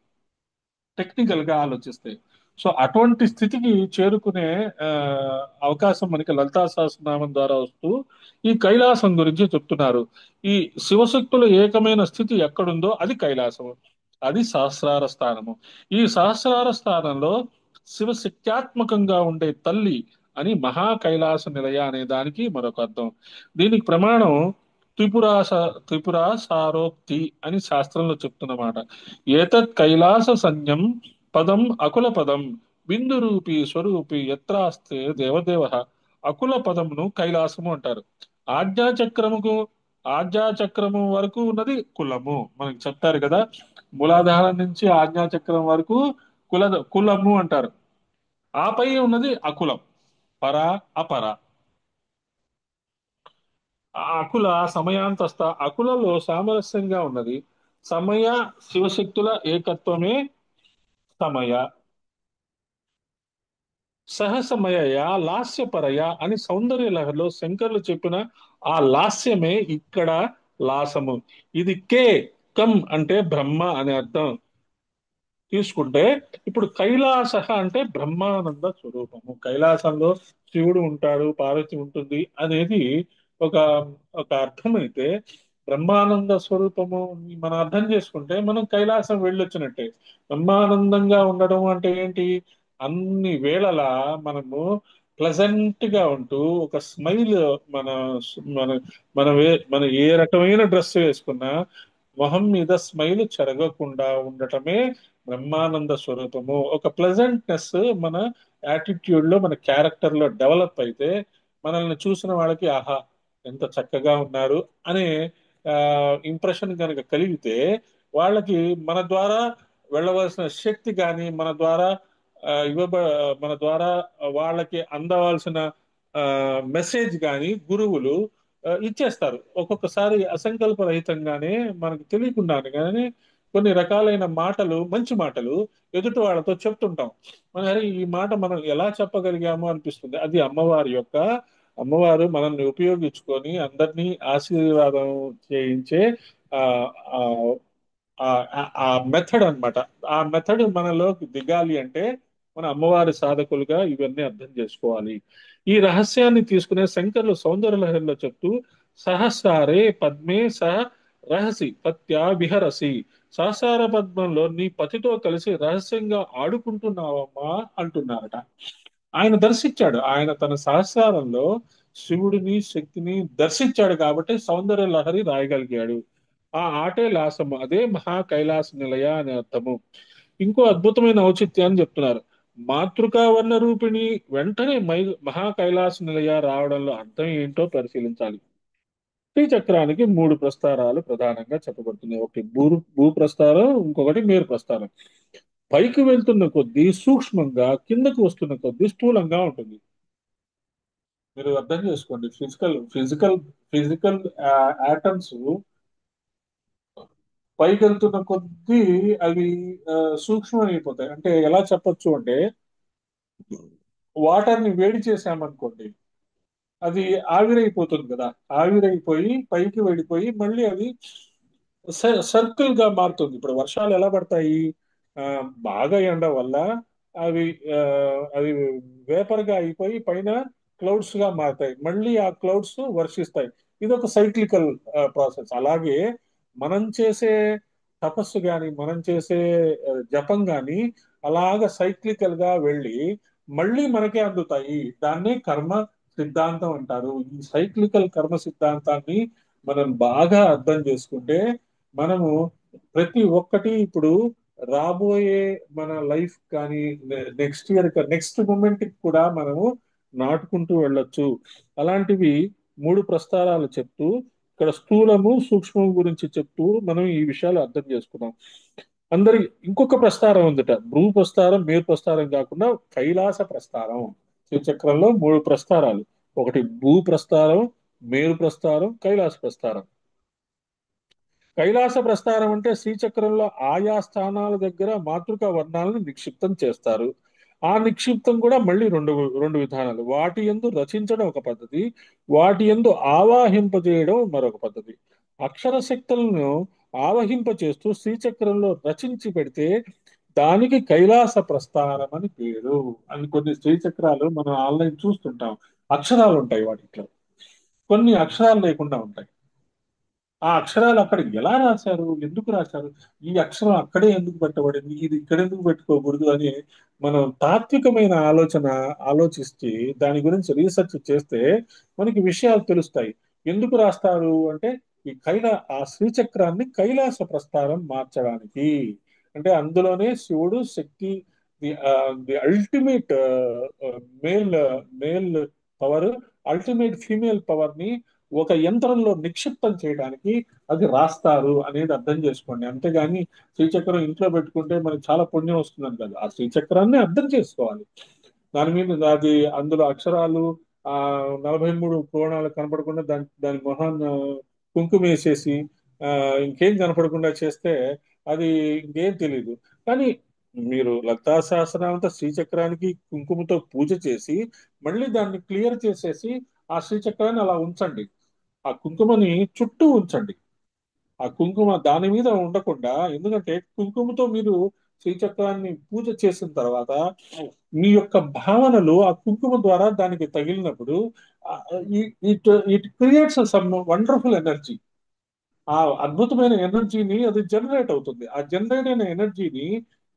[SPEAKER 1] టెక్నికల్ గా ఆలోచిస్తే. సో అటువంటి స్థితికి చేరుకునే ఆ, అవకాశం మనకి లలితా సహస్రనామం ద్వారా వస్తూ ఈ కైలాసం గురించి చెప్తున్నారు. ఈ శివశక్తుల ఏకమైన స్థితి ఎక్కడుందో అది కైలాసము. అది సహస్రార స్థానము. ఈ సహస్రార స్థానంలో శివశక్త్యాత్మకంగా ఉండే తల్లి అని మహా కైలాస నిలయ అనే దానికి మరొక అర్థం. దీనికి ప్రమాణం త్రిపురాస త్రిపుర సారోక్తి అని శాస్త్రంలో చెప్తున్నమాట. ఏతత్ కైలాస సంజ్ఞం పదం అకుల పదం బిందు రూపి స్వరూపి ఎత్రాస్తే దేవదేవ. అకుల పదమును కైలాసము అంటారు. ఆజ్ఞాచక్రముకు ఆజ్ఞాచక్రము వరకు ఉన్నది కులము. మనకి చెప్తారు కదా, మూలాధారం నుంచి ఆజ్ఞాచక్రం వరకు కులము అంటారు. ఆపై ఉన్నది అకులం, పర, అపర. ఆ అకుల సమయాంతస్థ. అకులలో సామరస్యంగా ఉన్నది సమయ. శివశక్తుల ఏకత్వమే సమయ. సహసమయ లాస్యపరయ అని సౌందర్య లహరిలో శంకర్లు చెప్పిన ఆ లాస్యమే ఇక్కడ లాసము. ఇది కం అంటే బ్రహ్మ అనే అర్థం తీసుకుంటే, ఇప్పుడు కైలాస అంటే బ్రహ్మానంద స్వరూపము. కైలాసంలో శివుడు ఉంటాడు, పార్వతి ఉంటుంది అనేది ఒక ఒక అర్థమైతే, బ్రహ్మానంద స్వరూపము మనం అర్థం చేసుకుంటే మనం కైలాసం వెళ్ళొచ్చినట్టే. బ్రహ్మానందంగా ఉండడం అంటే ఏంటి? అన్ని వేళలా మనము ప్లెజెంట్ గా ఉంటూ ఒక స్మైల్, మన మన మన ఏ రకమైన డ్రెస్ వేసుకున్నా మొహం మీద స్మైల్ చెరగకుండా ఉండటమే బ్రహ్మానంద స్వరూపము. ఒక ప్లెజెంట్నెస్ మన యాటిట్యూడ్ లో, మన క్యారెక్టర్ లో డెవలప్ అయితే మనల్ని చూసిన వాళ్ళకి ఆహా ఎంత చక్కగా ఉన్నారు అనే ఇంప్రెషన్ కనుక కలిగితే వాళ్ళకి మన ద్వారా వెళ్ళవలసిన శక్తి కానీ, మన ద్వారా ఆ, ఇవ్వబ మన ద్వారా వాళ్ళకి అందవలసిన మెసేజ్ కానీ గురువులు ఇచ్చేస్తారు. ఒక్కొక్కసారి అసంకల్పరహితంగానే మనకు తెలియకుండానే కానీ కొన్ని రకాలైన మాటలు, మంచి మాటలు ఎదుటి వాళ్ళతో చెప్తుంటాం. మన అరే ఈ మాట మనం ఎలా చెప్పగలిగామో అనిపిస్తుంది. అది అమ్మవారు మనల్ని ఉపయోగించుకొని అందరినీ ఆశీర్వాదం చేయించే ఆ ఆ ఆ ఆ మెథడ్ అన్నమాట. ఆ మెథడ్ మనలోకి దిగాలి అంటే మన అమ్మవారి సాధకులుగా ఇవన్నీ అర్థం చేసుకోవాలి. ఈ రహస్యాన్ని తీసుకునే శంకర్లు సౌందర్య లహరిలో చెప్తూ సహస్రారే పద్మే సహ రహసి పత్యా విహరసి. సహస్రార పద్మంలో నీ పతితో కలిసి రహస్యంగా ఆడుకుంటున్నావమ్మా అంటున్నారట. ఆయన దర్శించాడు. ఆయన తన సహస్రారంలో శివుడిని శక్తిని దర్శించాడు కాబట్టి సౌందర్య లహరి రాయగలిగాడు. ఆ ఆటే లాసము. అదే మహా కైలాస నిలయ అనే అర్థము. ఇంకో అద్భుతమైన ఔచిత్యాన్ని చెప్తున్నారు. మాతృకా వర్ణ రూపిణి వెంటనే మహా కైలాస నిలయ రావడంలో అర్థం ఏంటో పరిశీలించాలి. శ్రీచక్రానికి మూడు ప్రస్తారాలు ప్రధానంగా చెప్పబడుతున్నాయి. ఒకటి భూ ప్రస్తారం, ఇంకొకటి మేరు ప్రస్తారం. పైకి వెళ్తున్న కొద్దీ సూక్ష్మంగా, కిందకు వస్తున్న కొద్దీ స్థూలంగా ఉంటుంది. మీరు అర్థం చేసుకోండి. ఫిజికల్ ఆటమ్స్ పైకి వెళ్తున్న కొద్దీ అవి ఆ, సూక్ష్మమైపోతాయి. అంటే ఎలా చెప్పొచ్చు అంటే, వాటర్ ని వేడి చేసామనుకోండి, అది ఆవిరైపోతుంది కదా. ఆవిరైపోయి పైకి వెళ్ళిపోయి మళ్ళీ అది సర్కిల్ గా మారుతుంది. ఇప్పుడు వర్షాలు ఎలా పడతాయి? ఆ, బాగా ఎండ వల్ల అవి ఆ, అవి వేపర్ గా అయిపోయి పైన క్లౌడ్స్ గా మారుతాయి, మళ్ళీ ఆ క్లౌడ్స్ వర్షిస్తాయి. ఇది ఒక సైక్లికల్ ప్రాసెస్. అలాగే మనం చేసే తపస్సు గాని, మనం చేసే జపం గాని అలాగ సైక్లికల్ గా వెళ్ళి మళ్ళీ మనకే అందుతాయి. దాన్నే కర్మ సిద్ధాంతం అంటారు. ఈ సైక్లికల్ కర్మ సిద్ధాంతాన్ని మనం బాగా అర్థం చేసుకుంటే మనము ప్రతి ఒక్కటి ఇప్పుడు రాబోయే మన లైఫ్ కానీ, నెక్స్ట్ ఇయర్ నెక్స్ట్ మూమెంట్ కూడా మనము నాటుకుంటూ వెళ్ళొచ్చు. అలాంటివి మూడు ప్రస్తారాలు చెప్తూ, ఇక్కడ స్థూలము సూక్ష్మము గురించి చెప్తూ మనం ఈ విషయాలు అర్థం చేసుకున్నాం. అందరి ఇంకొక ప్రస్తారం ఉందట, భూ ప్రస్తారం, మేరు ప్రస్తారం కాకుండా కైలాస ప్రస్తారం. శ్రీచక్రంలో మూడు ప్రస్తారాలు: ఒకటి భూ ప్రస్తారం, మేరు ప్రస్తారం, కైలాస ప్రస్తారం. కైలాస ప్రస్థానం అంటే శ్రీచక్రంలో ఆయా స్థానాల దగ్గర మాతృకా వర్ణాలను నిక్షిప్తం చేస్తారు. ఆ నిక్షిప్తం కూడా మళ్ళీ రెండు రెండు విధానాలు. వాటి యందు రచించడం ఒక పద్ధతి, వాటి యందు ఆవాహింపజేయడం మరొక పద్ధతి. అక్షర శక్తులను ఆవహింపచేస్తూ శ్రీచక్రంలో రచించి పెడితే దానికి కైలాస ప్రస్థానం అని పేరు. అని కొన్ని శ్రీచక్రాలు మనం ఆన్లైన్ చూస్తుంటాం. అక్షరాలు ఉంటాయి వాటిలో, కొన్ని అక్షరాలు లేకుండా ఉంటాయి. ఆ అక్షరాలు అక్కడ ఎలా రాశారు, ఎందుకు రాశారు, ఈ అక్షరం అక్కడే ఎందుకు పెట్టబడింది, ఇది ఇక్కడ ఎందుకు పెట్టుకోకూడదు అని మనం తాత్వికమైన ఆలోచిస్తే, దాని గురించి రీసెర్చ్ చేస్తే మనకి విషయాలు తెలుస్తాయి. ఎందుకు రాస్తారు అంటే ఆ శ్రీచక్రాన్ని కైలాస ప్రస్థానం మార్చడానికి. అంటే అందులోనే శివుడు శక్తి, the the ultimate male male power, ultimate female power ని ఒక యంత్రంలో నిక్షిప్తం చేయడానికి అది రాస్తారు అనేది అర్థం చేసుకోండి. అంతేగాని శ్రీచక్రం ఇంట్లో పెట్టుకుంటే మనకి చాలా పుణ్యం వస్తుందని కాదు. ఆ శ్రీచక్రాన్ని అర్థం చేసుకోవాలి. దాని మీద అది అందులో అక్షరాలు ఆ 43 కోణాలు కనపడకుండా దాని మొహాన్ని కుంకుమ వేసేసి ఆ ఇంకేం కనపడకుండా చేస్తే అది ఇంకేం తెలియదు. కానీ మీరు లలితా సహస్రనామంతో శ్రీచక్రానికి కుంకుమతో పూజ చేసి మళ్ళీ దాన్ని క్లియర్ చేసేసి ఆ శ్రీచక్రాన్ని అలా ఉంచండి. ఆ కుంకుమని చుట్టూ ఉంచండి. ఆ కుంకుమ దాని మీద ఉండకుండా, ఎందుకంటే కుంకుమతో మీరు శ్రీచక్రాన్ని పూజ చేసిన తర్వాత మీ యొక్క భావనలు ఆ కుంకుమ ద్వారా దానికి తగిలినప్పుడు it it creates some wonderful energy. ఆ అద్భుతమైన ఎనర్జీని అది జనరేట్ అవుతుంది. ఆ జనరేట్ అయిన ఎనర్జీని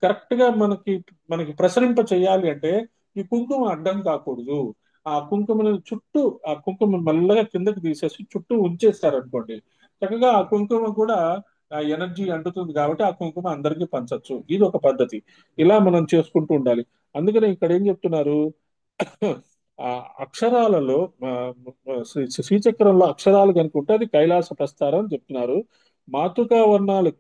[SPEAKER 1] కరెక్ట్ గా మనకి ప్రసరింప చేయాలి అంటే ఈ కుంకుమ అడ్డం కాకూడదు. ఆ కుంకుమని చుట్టూ, ఆ కుంకుమ మెల్లగా కిందకి తీసేసి చుట్టూ ఉంచేస్తారు అనుకోండి, చక్కగా ఆ కుంకుమ కూడా ఆ ఎనర్జీ అంటుతుంది కాబట్టి ఆ కుంకుమ అందరికీ పంచొచ్చు. ఇది ఒక పద్ధతి. ఇలా మనం చేసుకుంటూ ఉండాలి. అందుకనే ఇక్కడ ఏం చెప్తున్నారు, ఆ అక్షరాలలో శ్రీచక్రంలో అక్షరాలు కనుకుంటే అది కైలాస ప్రస్థారం అని చెప్తున్నారు. మాతృకా వర్ణాలు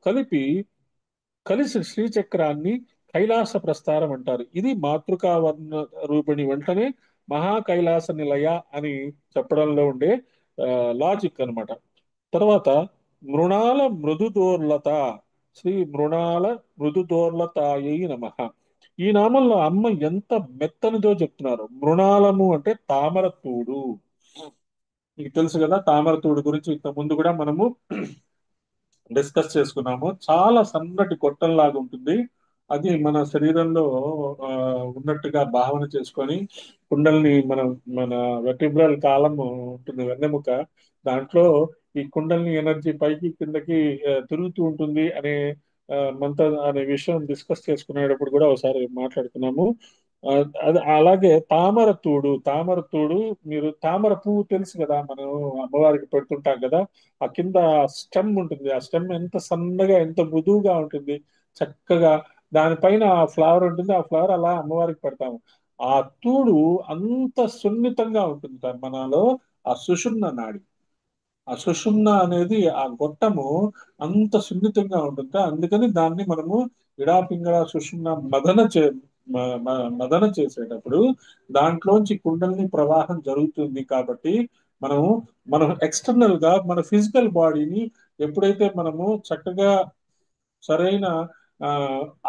[SPEAKER 1] కలిసి శ్రీచక్రాన్ని కైలాస ప్రస్థారం అంటారు. ఇది మాతృకా వర్ణ రూపిణి వెంటనే మహా కైలాస నిలయ అని చెప్పడంలో ఉండే లాజిక్ అన్నమాట. తర్వాత మృణాల మృదుదోర్లత, శ్రీ మృణాల మృదుదోర్లతాయై నమః. ఈ నామంలో అమ్మ ఎంత మెత్తనిదో చెప్తున్నారు. మృణాలము అంటే తామర తూడు. మీకు తెలుసు కదా, తామర తూడు గురించి ఇంత ముందు కూడా మనము డిస్కస్ చేసుకున్నాము. చాలా సన్నటి గొట్టంలాగా ఉంటుంది. అది మన శరీరంలో ఆ, ఉన్నట్టుగా భావన చేసుకొని కుండల్ని మన వెర్టిబ్రల్ కాలం ఉంటుంది, వెన్నెముక. దాంట్లో ఈ కుండల్ని ఎనర్జీ పైకి కిందకి తిరుగుతూ ఉంటుంది అనే మంత్ర అనే విషయం డిస్కస్ చేసుకునేటప్పుడు కూడా ఒకసారి మాట్లాడుకున్నాము. ఆ, అది అలాగే తామర తూడు. మీరు తామర పువ్వు తెలుసు కదా, మనం అమ్మవారికి పెడుతుంటాం కదా. ఆ కింద స్టెమ్ ఉంటుంది. ఆ స్టెమ్ ఎంత సన్నగా, ఎంత మృదువుగా ఉంటుంది, చక్కగా. దానిపైన ఆ ఫ్లవర్ ఉంటుంది. ఆ ఫ్లవర్ అలా అమ్మవారికి పెడతాము. ఆ తూడు అంత సున్నితంగా ఉంటుంది సార్ మనలో. ఆ సుషుమ్న నాడి, ఆ సుషుమ్న అనేది ఆ గొట్టము అంత సున్నితంగా ఉంటుంది. అందుకని దాన్ని మనము ఇడాపింగళ సుషుమ్న మదన చేసేటప్పుడు దాంట్లోంచి కుండలిని ప్రవాహం జరుగుతుంది. కాబట్టి మనము మనం ఎక్స్టర్నల్ గా మన ఫిజికల్ బాడీని ఎప్పుడైతే మనము చక్కగా సరైన ఆ,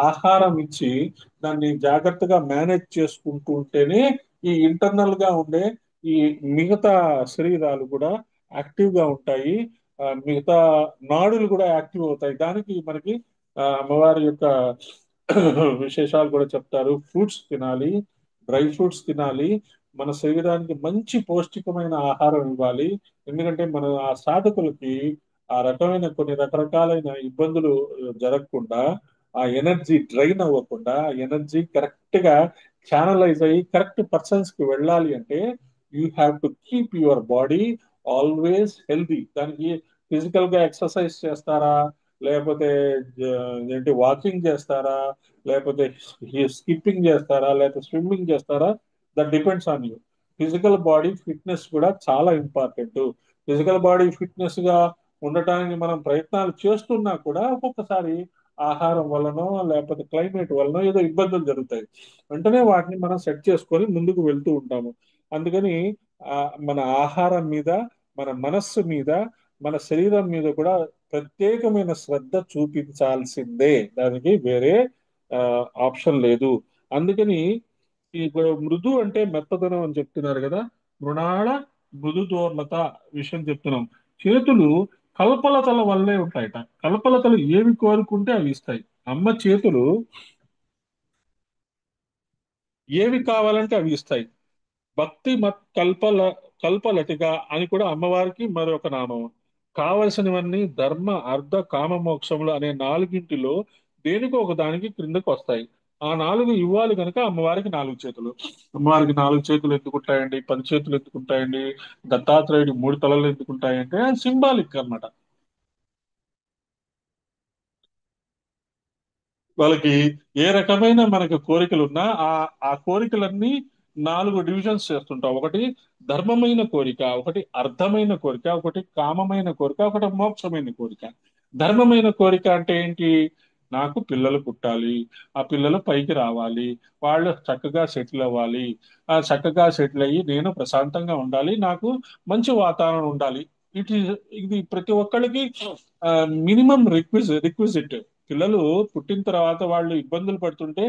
[SPEAKER 1] ఆహారం ఇచ్చి దాన్ని జాగ్రత్తగా మేనేజ్ చేసుకుంటూ ఉంటేనే ఈ ఇంటర్నల్ గా ఉండే ఈ మిగతా శరీరాలు కూడా యాక్టివ్ గా ఉంటాయి. మిగతా నాడులు కూడా యాక్టివ్ అవుతాయి. దానికి మనకి అమ్మవారి యొక్క విశేషాలు కూడా చెప్తారు. ఫ్రూట్స్ తినాలి, డ్రై ఫ్రూట్స్ తినాలి, మన శరీరానికి మంచి పౌష్టికమైన ఆహారం ఇవ్వాలి. ఎందుకంటే మన ఆ సాధకులకి ఆ రకమైన కొన్ని రకరకాలైన ఇబ్బందులు జరగకుండా, ఆ ఎనర్జీ డ్రైన్ అవ్వకుండా, ఆ ఎనర్జీ కరెక్ట్ గా ఛానలైజ్ అయ్యి కరెక్ట్ పర్సన్స్ కి వెళ్ళాలి అంటే you have to keep your body always healthy. దానికి ఫిజికల్ గా ఎక్సర్సైజ్ చేస్తారా, లేకపోతే ఏంటి వాకింగ్ చేస్తారా, లేకపోతే స్కిప్పింగ్ చేస్తారా, లేకపోతే స్విమ్మింగ్ చేస్తారా, that depends on you. Physical body fitness కూడా చాలా ఇంపార్టెంట్. ఫిజికల్ బాడీ ఫిట్నెస్ గా ఉండటానికి మనం ప్రయత్నాలు చేస్తున్నా కూడా ఒక్కొక్కసారి ఆహారం వలనో లేకపోతే క్లైమేట్ వలనో ఏదో ఇబ్బందులు జరుగుతాయి. వెంటనే వాటిని మనం సెట్ చేసుకొని ముందుకు వెళ్తూ ఉంటాము. అందుకని ఆ, మన ఆహారం మీద, మన మనస్సు మీద, మన శరీరం మీద కూడా ప్రత్యేకమైన శ్రద్ధ చూపించాల్సిందే. దానికి వేరే ఆ, ఆప్షన్ లేదు. అందుకని ఇప్పుడు మృదు అంటే మెత్తదనం అని చెప్తున్నారు కదా. మృణాళ మృదు దూర్లత విషయం చెప్తున్నాం. చేతులు కల్పలతల వల్లే ఉంటాయట. కల్పలతలు ఏవి కోరుకుంటే అవి ఇస్తాయి. అమ్మ చేతులు ఏవి కావాలంటే అవి ఇస్తాయి. భక్తి మత్ కల్పలతిక అని కూడా అమ్మవారికి మరొక నామం. కావలసినవన్నీ ధర్మ అర్థ కామ మోక్షములు అనే నాలుగింటిలో దేనికో ఒక దానికి క్రిందకు వస్తాయి. ఆ నాలుగు ఇవ్వాలి కనుక అమ్మవారికి నాలుగు చేతులు. అమ్మవారికి నాలుగు చేతులు ఎందుకుంటాయండి, 10 చేతులు ఎందుకుంటాయండి, దత్తాత్రేయుడి 3 తలలు ఎందుకుంటాయంటే సింబాలిక్ అన్నమాట. వాళ్ళకి ఏ రకమైన మనకి కోరికలు ఉన్నా ఆ కోరికలన్నీ 4 డివిజన్స్ చేస్తుంటాం. ఒకటి ధర్మమైన కోరిక, ఒకటి అర్థమైన కోరిక, ఒకటి కామమైన కోరిక, ఒకటి మోక్షమైన కోరిక. ధర్మమైన కోరిక అంటే ఏంటి? నాకు పిల్లలు పుట్టాలి, ఆ పిల్లలు పైకి రావాలి, వాళ్ళు చక్కగా సెటిల్ అవ్వాలి, ఆ చక్కగా సెటిల్ అయ్యి నేను ప్రశాంతంగా ఉండాలి, నాకు మంచి వాతావరణం ఉండాలి. ఇట్ ఈస్ ఇది ప్రతి ఒక్కళ్ళకి మినిమం రిక్విజిట్. పిల్లలు పుట్టిన తర్వాత వాళ్ళు ఇబ్బందులు పడుతుంటే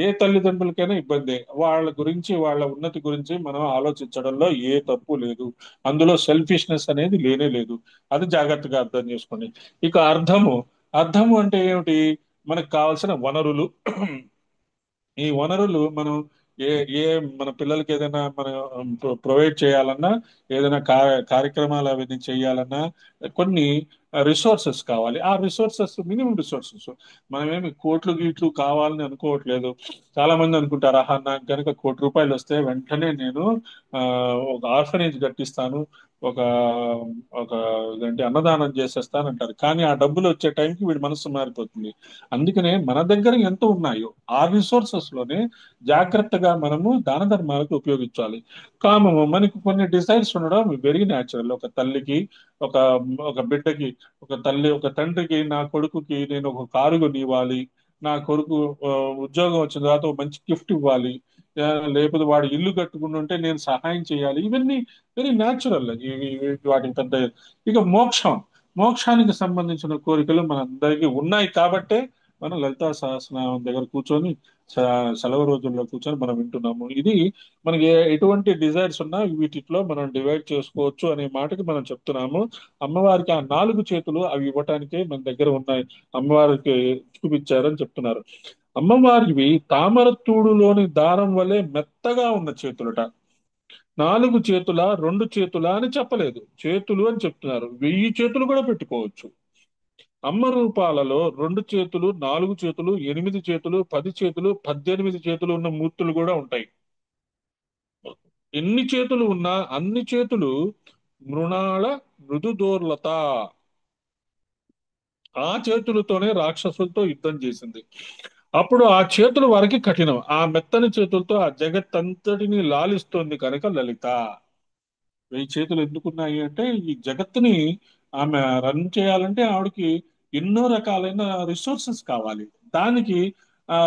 [SPEAKER 1] ఏ తల్లిదండ్రులకైనా ఇబ్బందే. వాళ్ళ గురించి, వాళ్ళ ఉన్నతి గురించి మనం ఆలోచించడంలో ఏ తప్పు లేదు. అందులో సెల్ఫిష్నెస్ అనేది లేనే లేదు. అది జాగ్రత్తగా అర్థం చేసుకోండి. ఇక అర్థము అంటే ఏమిటి? మనకు కావాల్సిన వనరులు. ఈ వనరులు మనం ఏ ఏ మన పిల్లలకి ఏదైనా మనం ప్రొవైడ్ చేయాలన్నా, ఏదైనా కార్యక్రమాలు అవన్నీ చేయాలన్నా కొన్ని రిసోర్సెస్ కావాలి. ఆ రిసోర్సెస్ మినిమం రిసోర్సెస్. మనమేమి కోట్లు గీట్లు కావాలని అనుకోవట్లేదు. చాలా మంది అనుకుంటారు, ఆహా నాకు కనుక ₹1,00,00,000 వస్తే వెంటనే నేను ఆ, ఒక ఆర్ఫనేజ్ కట్టిస్తాను, ఒక ఒక ఏంటి అన్నదానం చేసేస్తానంటారు. కానీ ఆ డబ్బులు వచ్చే టైంకి వీడి మనసు మారిపోతుంది. అందుకనే మన దగ్గర ఎంత ఉన్నాయో ఆ రిసోర్సెస్ లోనే జాగ్రత్తగా మనము దాన ధర్మాలకు ఉపయోగించాలి. కామము మనకి కొన్ని డిజైర్స్ ఉండడం వెరీ న్యాచురల్. ఒక తల్లికి, ఒక ఒక బిడ్డకి, ఒక తండ్రికి నా కొడుకుకి నేను ఒక కారు కొనివ్వాలి, నా కొడుకు ఆ, ఉద్యోగం వచ్చిన తర్వాత ఒక మంచి గిఫ్ట్ ఇవ్వాలి, ఆ, లేకపోతే వాడు ఇల్లు కట్టుకుంటుంటే నేను సహాయం చేయాలి. ఇవన్నీ వెరీ న్యాచురల్. వాటికి పెద్ద. ఇక మోక్షానికి సంబంధించిన కోరికలు మనందరికీ ఉన్నాయి కాబట్టే మనం లలితా సహస్రనామం దగ్గర కూర్చొని సెలవు రోజుల్లో కూర్చొని మనం వింటున్నాము. ఇది మనకి ఎటువంటి డిజైర్స్ ఉన్నా వీటిలో మనం డివైడ్ చేసుకోవచ్చు అనే మాటకి మనం చెప్తున్నాము. అమ్మవారికి ఆ 4 చేతులు అవి ఇవ్వటానికే మన దగ్గర ఉన్నాయి. అమ్మవారికి చూపించారని చెప్తున్నారు. అమ్మవారివి తామరతూడులోని దారం వలె మెత్తగా ఉన్న చేతులట. 4 చేతుల, 2 చేతుల అని చెప్పలేదు, చేతులు అని చెప్తున్నారు. 1000 చేతులు కూడా పెట్టుకోవచ్చు. అమ్మ రూపాలలో 2 చేతులు, 4 చేతులు, 8 చేతులు, 10 చేతులు, 18 చేతులు ఉన్న మూర్తులు కూడా ఉంటాయి. ఎన్ని చేతులు ఉన్నా అన్ని చేతులు మృణాళ మృదుదోర్లత. ఆ చేతులతోనే రాక్షసులతో యుద్ధం చేసింది. అప్పుడు ఆ చేతులు వారికి కఠినం. ఆ మెత్తని చేతులతో ఆ జగత్తంతటిని లాలిస్తోంది కనుక లలిత. 1000 చేతులు ఎందుకున్నాయి అంటే ఈ జగత్తుని ఆమె రన్ చేయాలంటే ఆవిడకి ఎన్నో రకాలైన రిసోర్సెస్ కావాలి. దానికి ఆ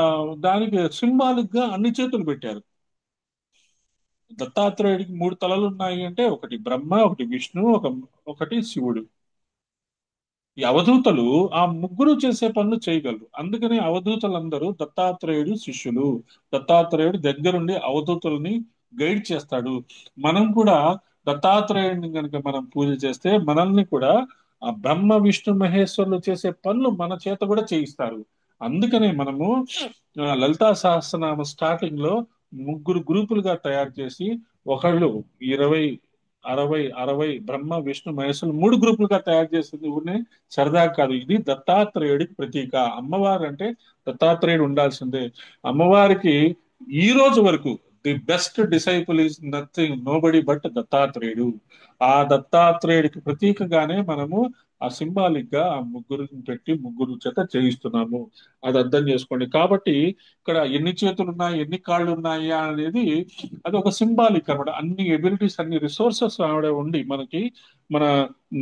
[SPEAKER 1] దానికి సింబాలిక్ గా అన్ని చేతులు పెట్టారు. దత్తాత్రేయుడికి 3 తలలు ఉన్నాయి అంటే ఒకటి బ్రహ్మ, ఒకటి విష్ణు, ఒకటి శివుడు. ఈ అవధూతలు ఆ ముగ్గురు చేసే పనులు చేయగలరు. అందుకని అవధూతలందరూ దత్తాత్రేయుడు శిష్యులు. దత్తాత్రేయుడు దగ్గరుండి అవధూతల్ని గైడ్ చేస్తాడు. మనం కూడా దత్తాత్రేయుడిని కనుక మనం పూజ చేస్తే మనల్ని కూడా ఆ బ్రహ్మ విష్ణు మహేశ్వరులు చేసే పనులు మన చేత కూడా చేయిస్తారు. అందుకనే మనము లలితా సహస్రనామ స్టార్టింగ్ లో ముగ్గురు గ్రూపులుగా తయారు చేసి, ఒకళ్ళు 20, 60 బ్రహ్మ విష్ణు మహేశ్వరులు మూడు గ్రూపులుగా తయారు చేసింది ఊరినే సరదా కాదు. ఇది దత్తాత్రేయుడికి ప్రతీక. అమ్మవారు అంటే దత్తాత్రేయుడు ఉండాల్సిందే. అమ్మవారికి ఈ రోజు వరకు the best disciple is nothing nobody but దత్తాత్రేయుడు. ఆ దత్తాత్రేయుడికి ప్రతీకగానే మనము ఆ సింబాలిక్ గా ఆ ముగ్గురిని పెట్టి ముగ్గురు చేత చేయిస్తున్నాము. అది అర్థం చేసుకోండి. కాబట్టి ఇక్కడ ఎన్ని చేతులు ఉన్నాయి, ఎన్ని కాళ్ళు ఉన్నాయి అనేది అది ఒక సింబాలిక్ అన్నమాట. అన్ని ఎబిలిటీస్, అన్ని రిసోర్సెస్ ఆవిడ ఉండి మనకి మన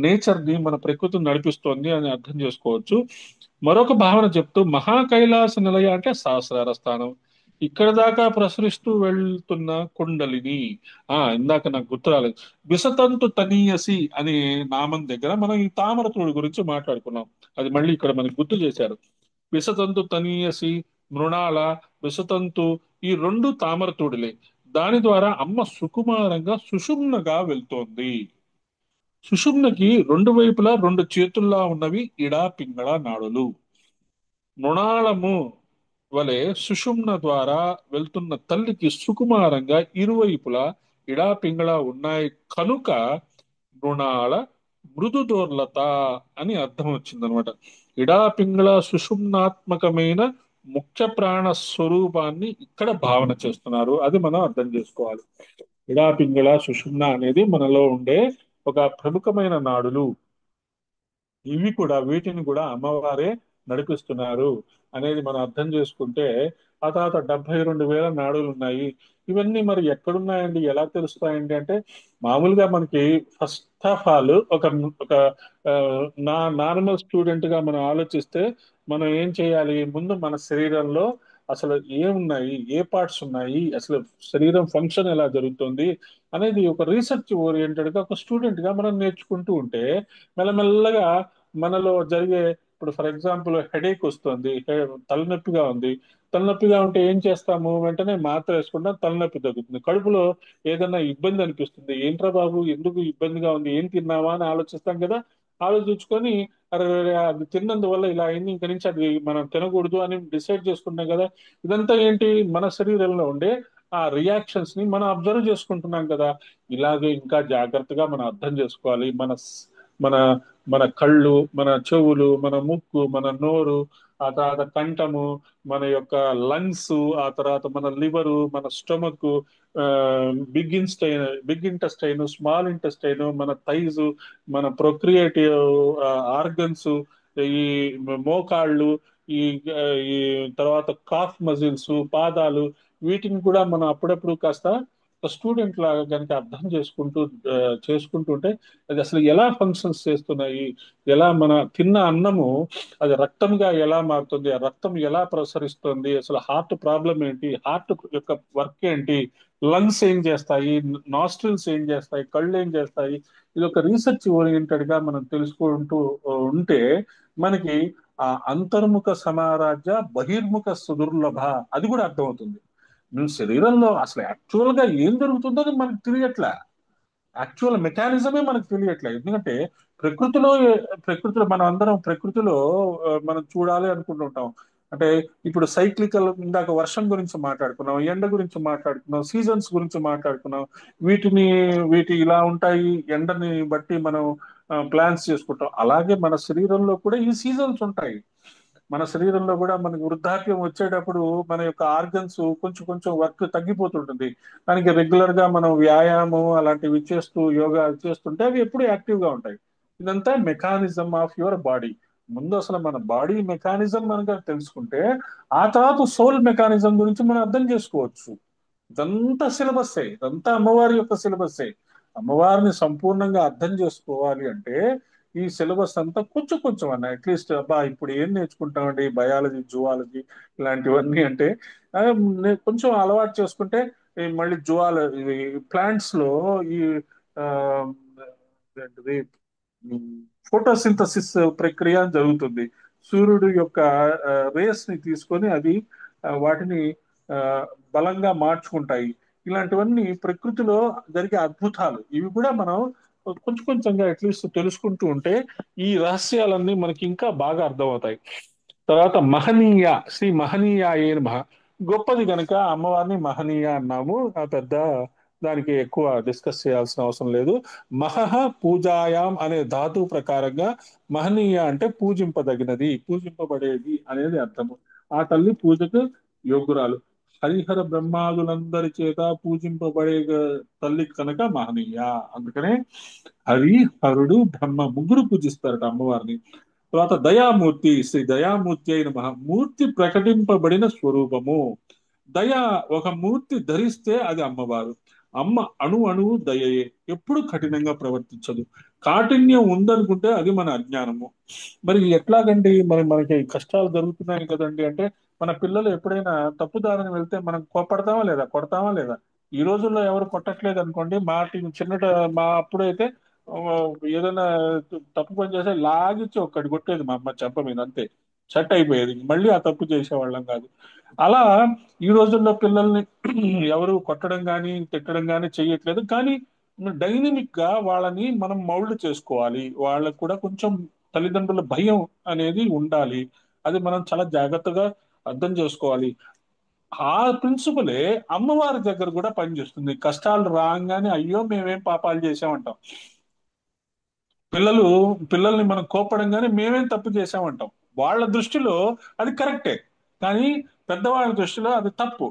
[SPEAKER 1] నేచర్ ని, మన ప్రకృతిని నడిపిస్తోంది అని అర్థం చేసుకోవచ్చు. మరొక భావన చెప్తూ, మహాకైలాస నిలయ అంటే సహస్రార స్థానం. ఇక్కడ దాకా ప్రసరిస్తూ వెళ్తున్న కుండలిని. ఇందాక నాకు గుర్తు రాలేదు. విసతంతు తనీయసి అనే నామం దగ్గర మనం ఈ తామరతుడి గురించి మాట్లాడుకున్నాం. అది మళ్ళీ ఇక్కడ మనకి గుర్తు చేశారు. విసతంతు తనీయసి, మృణాళ, విసతంతు, ఈ రెండు తామరతుడులే. దాని ద్వారా అమ్మ సుకుమారంగా సుషుమ్నగా వెళ్తోంది. సుషుమ్నకి రెండు వైపులా రెండు చేతుల్లా ఉన్నవి ఇడా పింగళ నాడులు. మృణాళము వలె సుషుమ్న ద్వారా వెళ్తున్న తల్లికి సుకుమారంగా ఇరువైపులా ఇడా పింగళ ఉన్నాయి కనుక మృణాళ మృదుదోర్లత అని అర్థం వచ్చిందనమాట. ఇడా పింగళ సుషుమ్నాత్మకమైన ముఖ్య ప్రాణ స్వరూపాన్ని ఇక్కడ భావన చేస్తున్నారు. అది మనం అర్థం చేసుకోవాలి. ఇడా పింగళ సుషుమ్న అనేది మనలో ఉండే ఒక ప్రముఖమైన నాడులు. ఇవి కూడా, వీటిని కూడా అమ్మవారే నడిపిస్తున్నారు అనేది మనం అర్థం చేసుకుంటే, ఆ తర్వాత 72,000 నాడులు ఉన్నాయి. ఇవన్నీ మరి ఎక్కడున్నాయండి, ఎలా తెలుస్తాయండి అంటే, మామూలుగా మనకి ఫస్ట్ ఆఫ్ ఆల్ ఒక ఆ, నార్మల్ స్టూడెంట్ గా మనం ఆలోచిస్తే మనం ఏం చేయాలి? ముందు మన శరీరంలో అసలు ఏమున్నాయి, ఏ పార్ట్స్ ఉన్నాయి, అసలు శరీరం ఫంక్షన్ ఎలా జరుగుతుంది అనేది ఒక రీసెర్చ్ ఓరియంటెడ్ గా ఒక స్టూడెంట్ గా మనం నేర్చుకుంటూ ఉంటే మెల్లమెల్లగా మనలో జరిగే, ఇప్పుడు ఫర్ ఎగ్జాంపుల్ హెడేక్ వస్తుంది, తలనొప్పిగా ఉంది. తలనొప్పిగా ఉంటే ఏం చేస్తాము? వెంటనే మాత్ర వేసుకుంటాం, తలనొప్పి తగ్గుతుంది. కడుపులో ఏదైనా ఇబ్బంది అనిపిస్తుంది, ఏంట్రా బాబు ఎందుకు ఇబ్బందిగా ఉంది, ఏం తిన్నావా అని ఆలోచిస్తాం కదా. ఆలోచించుకొని అరే అరే, అది తిన్నందువల్ల ఇలా అయింది, ఇంక నుంచి అది మనం తినకూడదు అని డిసైడ్ చేసుకుంటాం కదా. ఇదంతా ఏంటి? మన శరీరంలో ఉండే ఆ రియాక్షన్స్ ని మనం అబ్జర్వ్ చేసుకుంటున్నాం కదా. ఇలాగే ఇంకా జాగ్రత్తగా మనం అర్థం చేసుకోవాలి. మన మన కళ్ళు, మన చెవులు, మన ముక్కు, మన నోరు, ఆ తర్వాత కంఠము, మన యొక్క లంగ్స్, ఆ తర్వాత మన లివరు, మన stomach, big intestine, small intestine, మన థైజ్, మన ప్రొక్రియేటివ్ ఆర్గన్స్, ఈ మోకాళ్ళు, ఈ ఆ, ఈ తర్వాత కాఫ్ మజిల్స్, పాదాలు, వీటిని కూడా మనం అప్పుడప్పుడు కాస్త ఒక స్టూడెంట్ లాగా కనుక అర్థం ఆ, చేసుకుంటుంటే అది అసలు ఎలా ఫంక్షన్స్ చేస్తున్నాయి, ఎలా మన తిన్న అన్నము అది రక్తంగా ఎలా మారుతుంది, ఆ రక్తం ఎలా ప్రసరిస్తుంది, అసలు హార్ట్ ప్రాబ్లం ఏంటి, హార్ట్ యొక్క వర్క్ ఏంటి, లంగ్స్ ఏం చేస్తాయి, నాస్ట్రిల్స్ ఏం చేస్తాయి, కళ్ళు ఏం చేస్తాయి, ఇది ఒక రీసెర్చ్ ఓరియంటెడ్ గా మనం తెలుసుకుంటూ ఉంటే మనకి ఆ అంతర్ముఖ సమారాధ్య బహిర్ముఖ సుదుర్లభ అది కూడా అర్థమవుతుంది. నువ్వు శరీరంలో అసలు యాక్చువల్ గా ఏం జరుగుతుందో అది మనకు తెలియట్లే. యాక్చువల్ మెకానిజమే మనకు తెలియట్లేదు. ఎందుకంటే ప్రకృతిలో ప్రకృతిలో మనం అందరం ప్రకృతిలో మనం చూడాలి అనుకుంటుంటాం. అంటే ఇప్పుడు సైక్లికల్, ఇందాక వర్షం గురించి మాట్లాడుకున్నాం, ఎండ గురించి మాట్లాడుకున్నాం, సీజన్స్ గురించి మాట్లాడుకున్నాం. వీటి ఇలా ఉంటాయి, ఎండని బట్టి మనం ప్లాన్స్ చేసుకుంటాం. అలాగే మన శరీరంలో కూడా ఈ సీజన్స్ ఉంటాయి. మన శరీరంలో కూడా మనకి వృద్ధాప్యం వచ్చేటప్పుడు మన యొక్క ఆర్గన్స్ కొంచెం కొంచెం వర్క్ తగ్గిపోతుంటుంది. దానికి రెగ్యులర్ గా మనం వ్యాయామం అలాంటివి చేస్తూ యోగా చేస్తుంటే అవి ఎప్పుడు యాక్టివ్ గా ఉంటాయి. ఇదంతా మెకానిజం ఆఫ్ యువర్ బాడీ. ముందు అసలు మన బాడీ మెకానిజం మనకు తెలుసుకుంటే ఆ తర్వాత సోల్ మెకానిజం గురించి మనం అర్థం చేసుకోవచ్చు. ఇదంతా సిలబస్సే, ఇదంతా అమ్మవారి యొక్క సిలబస్సే. అమ్మవారిని సంపూర్ణంగా అర్థం చేసుకోవాలి అంటే ఈ సిలబస్ అంతా కొంచెం కొంచెం అన్న అట్లీస్ట్ అబ్బా ఇప్పుడు ఏం నేర్చుకుంటామండి, బయాలజీ, జువాలజీ ఇలాంటివన్నీ అంటే ఆ, కొంచెం అలవాటు చేసుకుంటే ఈ మళ్ళీ జువాలజీ, ప్లాంట్స్ లో ఈ ఆ, ఏంటిది ఫోటోసింథసిస్ ప్రక్రియ జరుగుతుంది. సూర్యుడు యొక్క రేస్ ని తీసుకొని అది వాటిని ఆ, బలంగా మార్చుకుంటాయి. ఇలాంటివన్నీ ప్రకృతిలో జరిగే అద్భుతాలు. ఇవి కూడా మనం కొంచెం కొంచెంగా అట్లీస్ట్ తెలుసుకుంటూ ఉంటే ఈ రహస్యాలన్నీ మనకి ఇంకా బాగా అర్థమవుతాయి. తర్వాత మహనీయ, శ్రీ మహనీయాయే నమః. గొప్పది గనక అమ్మవారిని మహనీయ అన్నాము. ఆ పెద్ద దానికి ఎక్కువ డిస్కస్ చేయాల్సిన అవసరం లేదు. మహః పూజాయాం అనే ధాతు ప్రకారంగా మహనీయ అంటే పూజింపదగినది, పూజింపబడేది అనేది అర్థము. ఆ తల్లి పూజకు యోగ్యురాలు. హరిహర బ్రహ్మాదులందరి చేత పూజింపబడే తల్లి కనుక మహనీయ. అందుకనే హరి, హరుడు, బ్రహ్మ ముగ్గురు పూజిస్తారట అమ్మవారిని. తర్వాత దయామూర్తి, శ్రీ దయామూర్తి అయిన మూర్తి ప్రకటింపబడిన స్వరూపము. దయ ఒక మూర్తి ధరిస్తే అది అమ్మవారు. అమ్మ అణు అణువు దయయే, ఎప్పుడు కఠినంగా ప్రవర్తించదు. కాఠిన్యం ఉందనుకుంటే అది మన అజ్ఞానము. మరి ఎట్లాగండి, మరి మనకి కష్టాలు జరుగుతున్నాయి కదండి అంటే, మన పిల్లలు ఎప్పుడైనా తప్పుదారిని వెళ్తే మనం కోపడతామా లేదా, కొడతామా లేదా? ఈ రోజుల్లో ఎవరు కొట్టట్లేదు అనుకోండి. చిన్నట మా అప్పుడైతే ఆ, ఏదైనా తప్పు పని చేస్తే లాగిచ్చి ఒక్కటి కొట్టేది మా అమ్మ చెంప మీద, అంతే. సెట్ అయిపోయేది, మళ్ళీ ఆ తప్పు చేసేవాళ్ళం కాదు. అలా ఈ రోజుల్లో పిల్లల్ని ఎవరు కొట్టడం కానీ తిట్టడం కానీ చెయ్యట్లేదు. కానీ డైనమిక్ గా వాళ్ళని మనం మౌల్డ్ చేసుకోవాలి. వాళ్ళకు కూడా కొంచెం తల్లిదండ్రుల భయం అనేది ఉండాలి. అది మనం చాలా జాగ్రత్తగా అర్థం చేసుకోవాలి. ఆ ప్రిన్సిపలే అమ్మవారి దగ్గర కూడా పనిచేస్తుంది. కష్టాలు రాగానే అయ్యో మేమేం పాపాలు చేసామంటాం. పిల్లలు పిల్లల్ని మనం కోప్పడంగానే మేమేం తప్పు చేసామంటాం. వాళ్ళ దృష్టిలో అది కరెక్టే, కానీ పెద్దవాళ్ళ దృష్టిలో అది తప్పు.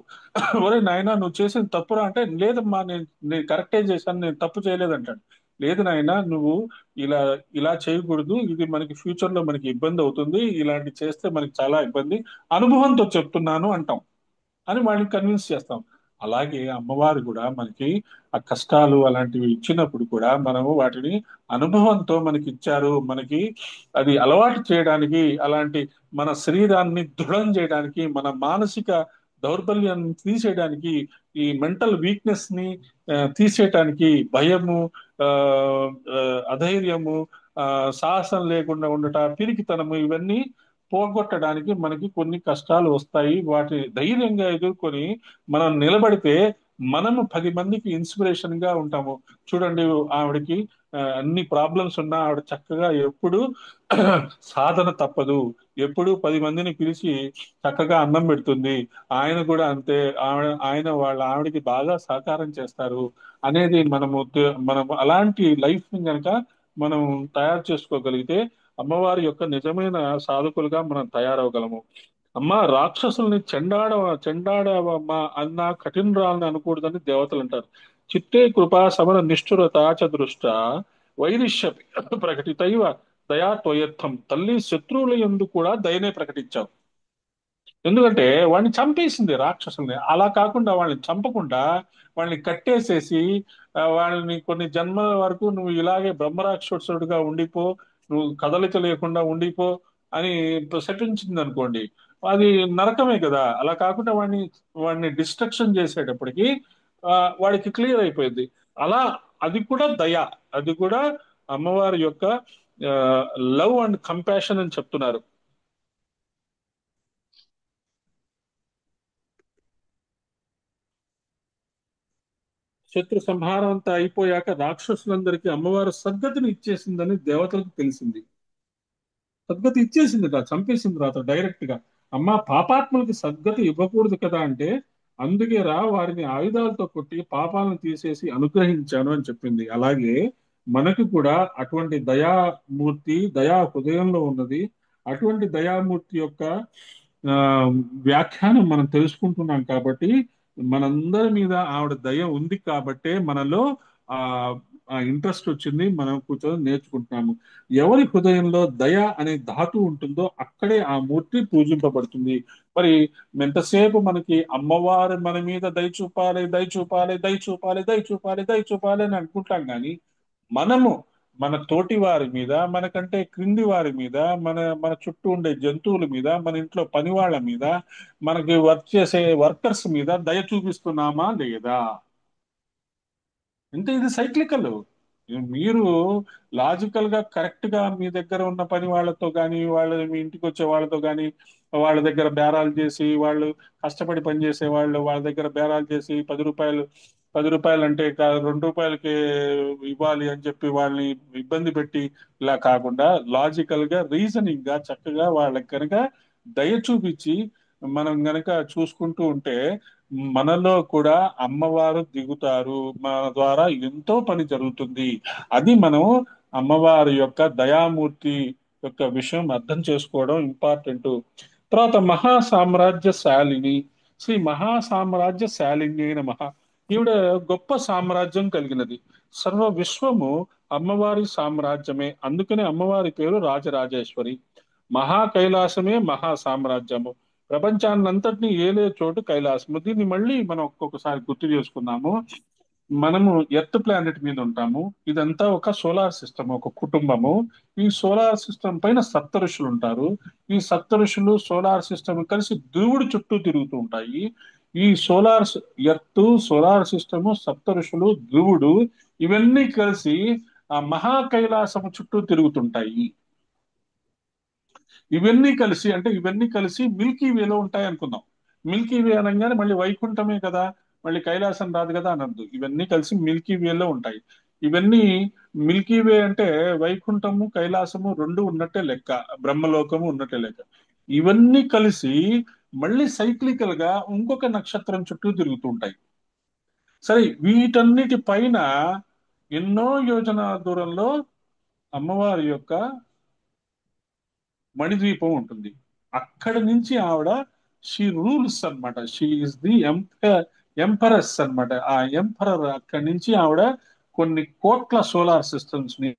[SPEAKER 1] ఒరే నాయనా నువ్వు చేసింది తప్పురా అంటే, లేదమ్మా నేను నేను కరెక్టే చేశాను, నేను తప్పు చేయలేదంటాడు. లేదు నాయనా నువ్వు ఇలా ఇలా చేయకూడదు, ఇది మనకి ఫ్యూచర్ లో మనకి ఇబ్బంది అవుతుంది, ఇలాంటి చేస్తే మనకి చాలా ఇబ్బంది, అనుభవంతో చెప్తున్నాను అంటాం. అని వాళ్ళని కన్విన్స్ చేస్తాం. అలాగే అమ్మవారు కూడా మనకి ఆ కష్టాలు అలాంటివి ఇచ్చినప్పుడు కూడా మనము వాటిని అనుభవంతో మనకి ఇచ్చారు. మనకి అది అలవాటు చేయడానికి, అలాంటి మన శరీరాన్ని దృఢం చేయడానికి, మన మానసిక దౌర్బల్యాన్ని తీసేయడానికి, ఈ మెంటల్ వీక్నెస్ ని తీసేయటానికి, భయము, ఆ, ఆ, అధైర్యము, ఆ, సాహసం లేకుండా ఉండట, పిరికితనము, ఇవన్నీ పోగొట్టడానికి మనకి కొన్ని కష్టాలు వస్తాయి. వాటిని ధైర్యంగా ఎదుర్కొని మనం నిలబడితే మనము 10 మందికి ఇన్స్పిరేషన్ గా ఉంటాము. చూడండి, ఆవిడకి అన్ని ప్రాబ్లమ్స్ ఉన్నా ఆవిడ చక్కగా ఎప్పుడు సాధన తప్పదు. ఎప్పుడు 10 మందిని పిలిచి చక్కగా అన్నం పెడుతుంది. ఆయన కూడా అంతే. ఆయన వాళ్ళ ఆవిడకి బాగా సహకారం చేస్తారు అనేది మనము అలాంటి లైఫ్ ని గనక మనం తయారు చేసుకోగలిగితే అమ్మవారి యొక్క నిజమైన సాధకులుగా మనం తయారవగలము. అమ్మ రాక్షసుల్ని చెండాడమా అన్న కఠినరాలని అనకూడదని దేవతలు అంటారు. చిత్తే కృపా సమర నిష్ఠురత చ దృష్ట వైరిష్యపి ప్రకటితైవ దయా త్వయర్థం. తల్లి శత్రువుల యందు కూడా దయనే ప్రకటించావు. ఎందుకంటే వాడిని చంపేసింది రాక్షసుల్ని. అలా కాకుండా వాళ్ళని చంపకుండా వాళ్ళని కట్టేసేసి వాళ్ళని కొన్ని జన్మల వరకు నువ్వు ఇలాగే బ్రహ్మరాక్షసుడిగా ఉండిపో, నువ్వు కదలిక లేకుండా ఉండిపో అని శపించింది అనుకోండి, అది నరకమే కదా. అలా కాకుండా వాడిని డిస్ట్రక్షన్ చేసేటప్పటికి ఆ, వాడికి క్లియర్ అయిపోయింది. అలా అది కూడా దయ, అది కూడా అమ్మవారి యొక్క లవ్ అండ్ కంపాషన్ అని చెప్తున్నారు. శత్రు సంహారం అంతా అయిపోయాక రాక్షసులందరికీ అమ్మవారు సద్గతిని ఇచ్చేసిందని దేవతలకు తెలిసింది. సద్గతి ఇచ్చేసింది, చంపేసింది రాత డైరెక్ట్ గా. అమ్మ పాపాత్ములకి సద్గతి ఇవ్వకూడదు కదా అంటే, అందుకే రా వారిని ఆయుధాలతో కొట్టి పాపాలను తీసేసి అనుగ్రహించాను అని చెప్పింది. అలాగే మనకు కూడా అటువంటి దయామూర్తి, దయా హృదయంలో ఉన్నది. అటువంటి దయామూర్తి యొక్క ఆ, వ్యాఖ్యానం మనం తెలుసుకుంటున్నాం కాబట్టి, మనందరి మీద ఆవిడ దయ ఉంది కాబట్టే మనలో ఆ ఆ ఇంట్రెస్ట్ వచ్చింది. మనం కూర్చొని నేర్చుకుంటున్నాము. ఎవరి హృదయంలో దయ అనే ధాతు ఉంటుందో అక్కడే ఆ మూర్తి పూజింపబడుతుంది. మరి ఎంతసేపు మనకి అమ్మవారు మన మీద దయ చూపాలి, దయ చూపాలి, దయ చూపాలి, దయ చూపాలి, దయ చూపాలి అని అనుకుంటాం కానీ, మనము మన తోటి వారి మీద, మనకంటే క్రింది వారి మీద, మన మన చుట్టూ ఉండే జంతువుల మీద, మన ఇంట్లో పని వాళ్ళ మీద, మనకి వర్క్ చేసే వర్కర్స్ మీద దయ చూపిస్తున్నామా లేదా? అంటే ఇది సైక్లికల్. మీరు లాజికల్ గా కరెక్ట్ గా మీ దగ్గర ఉన్న పని వాళ్ళతో కానీ మీ ఇంటికి వచ్చే వాళ్ళతో కానీ వాళ్ళ దగ్గర బేరాలు చేసి, వాళ్ళు కష్టపడి పనిచేసే వాళ్ళు వాళ్ళ దగ్గర బేరాలు చేసి 10 రూపాయలు అంటే 2 రూపాయలకి ఇవ్వాలి అని చెప్పి వాళ్ళని ఇబ్బంది పెట్టి, ఇలా కాకుండా లాజికల్ గా రీజనింగ్ గా చక్కగా వాళ్ళకి కనుక దయ చూపించి మనం గనక చూసుకుంటూ ఉంటే మనలో కూడా అమ్మవారు దిగుతారు. మన ద్వారా ఎంతో పని జరుగుతుంది. అది మనం అమ్మవారి యొక్క దయామూర్తి యొక్క విషయం అర్థం చేసుకోవడం ఇంపార్టెంట్. తర్వాత మహాసామ్రాజ్య శాలిని, శ్రీ మహాసామ్రాజ్య శాలిని అయిన ఈవిడ గొప్ప సామ్రాజ్యం కలిగినది. సర్వ విశ్వము అమ్మవారి సామ్రాజ్యమే. అందుకనే అమ్మవారి పేరు రాజరాజేశ్వరి. మహా కైలాసమే మహా సామ్రాజ్యము. ప్రపంచాన్నంతటినీ ఏలే చోటు కైలాసము. దీన్ని మళ్ళీ మనం ఒక్కొక్కసారి గుర్తు చేసుకున్నాము. మనము ఎర్త్ ప్లానెట్ మీద ఉంటాము. ఇదంతా ఒక సోలార్ సిస్టమ్, ఒక కుటుంబము. ఈ సోలార్ సిస్టమ్ పైన సప్త ఋషులు ఉంటారు. ఈ సప్త ఋషులు సోలార్ సిస్టమ్ కలిసి ధ్రువుడి చుట్టూ తిరుగుతూ ఉంటాయి. ఈ ఎర్త్, సోలార్ సిస్టమ్, సప్త ఋషులు, ధ్రువుడు, ఇవన్నీ కలిసి ఆ మహా కైలాసము చుట్టూ తిరుగుతుంటాయి. ఇవన్నీ కలిసి మిల్కీ వేలో ఉంటాయి అనుకుందాం. మిల్కీ వే అనగానే మళ్ళీ వైకుంఠమే కదా, మళ్ళీ కైలాసం రాదు కదా అనద్దు. ఇవన్నీ కలిసి మిల్కీ వేలో ఉంటాయి. ఇవన్నీ మిల్కీ వే అంటే వైకుంఠము కైలాసము రెండు ఉన్నట్టే లెక్క, బ్రహ్మలోకము ఉన్నట్టే లెక్క. ఇవన్నీ కలిసి మళ్ళీ సైక్లికల్ గా ఇంకొక నక్షత్రం చుట్టూ తిరుగుతూ ఉంటాయి. సరే, వీటన్నిటి పైన ఎన్నో యోజనాల దూరంలో అమ్మవారి యొక్క మణిద్వీపం ఉంటుంది. అక్కడి నుంచి ఆవిడ షీ రూల్స్ అన్నమాట. షీ ఇస్ ది ఎంపరస్ అన్నమాట. ఆ ఎంపరర్ అక్కడి నుంచి ఆవిడ కొన్ని కోట్ల సోలార్ సిస్టమ్స్ ని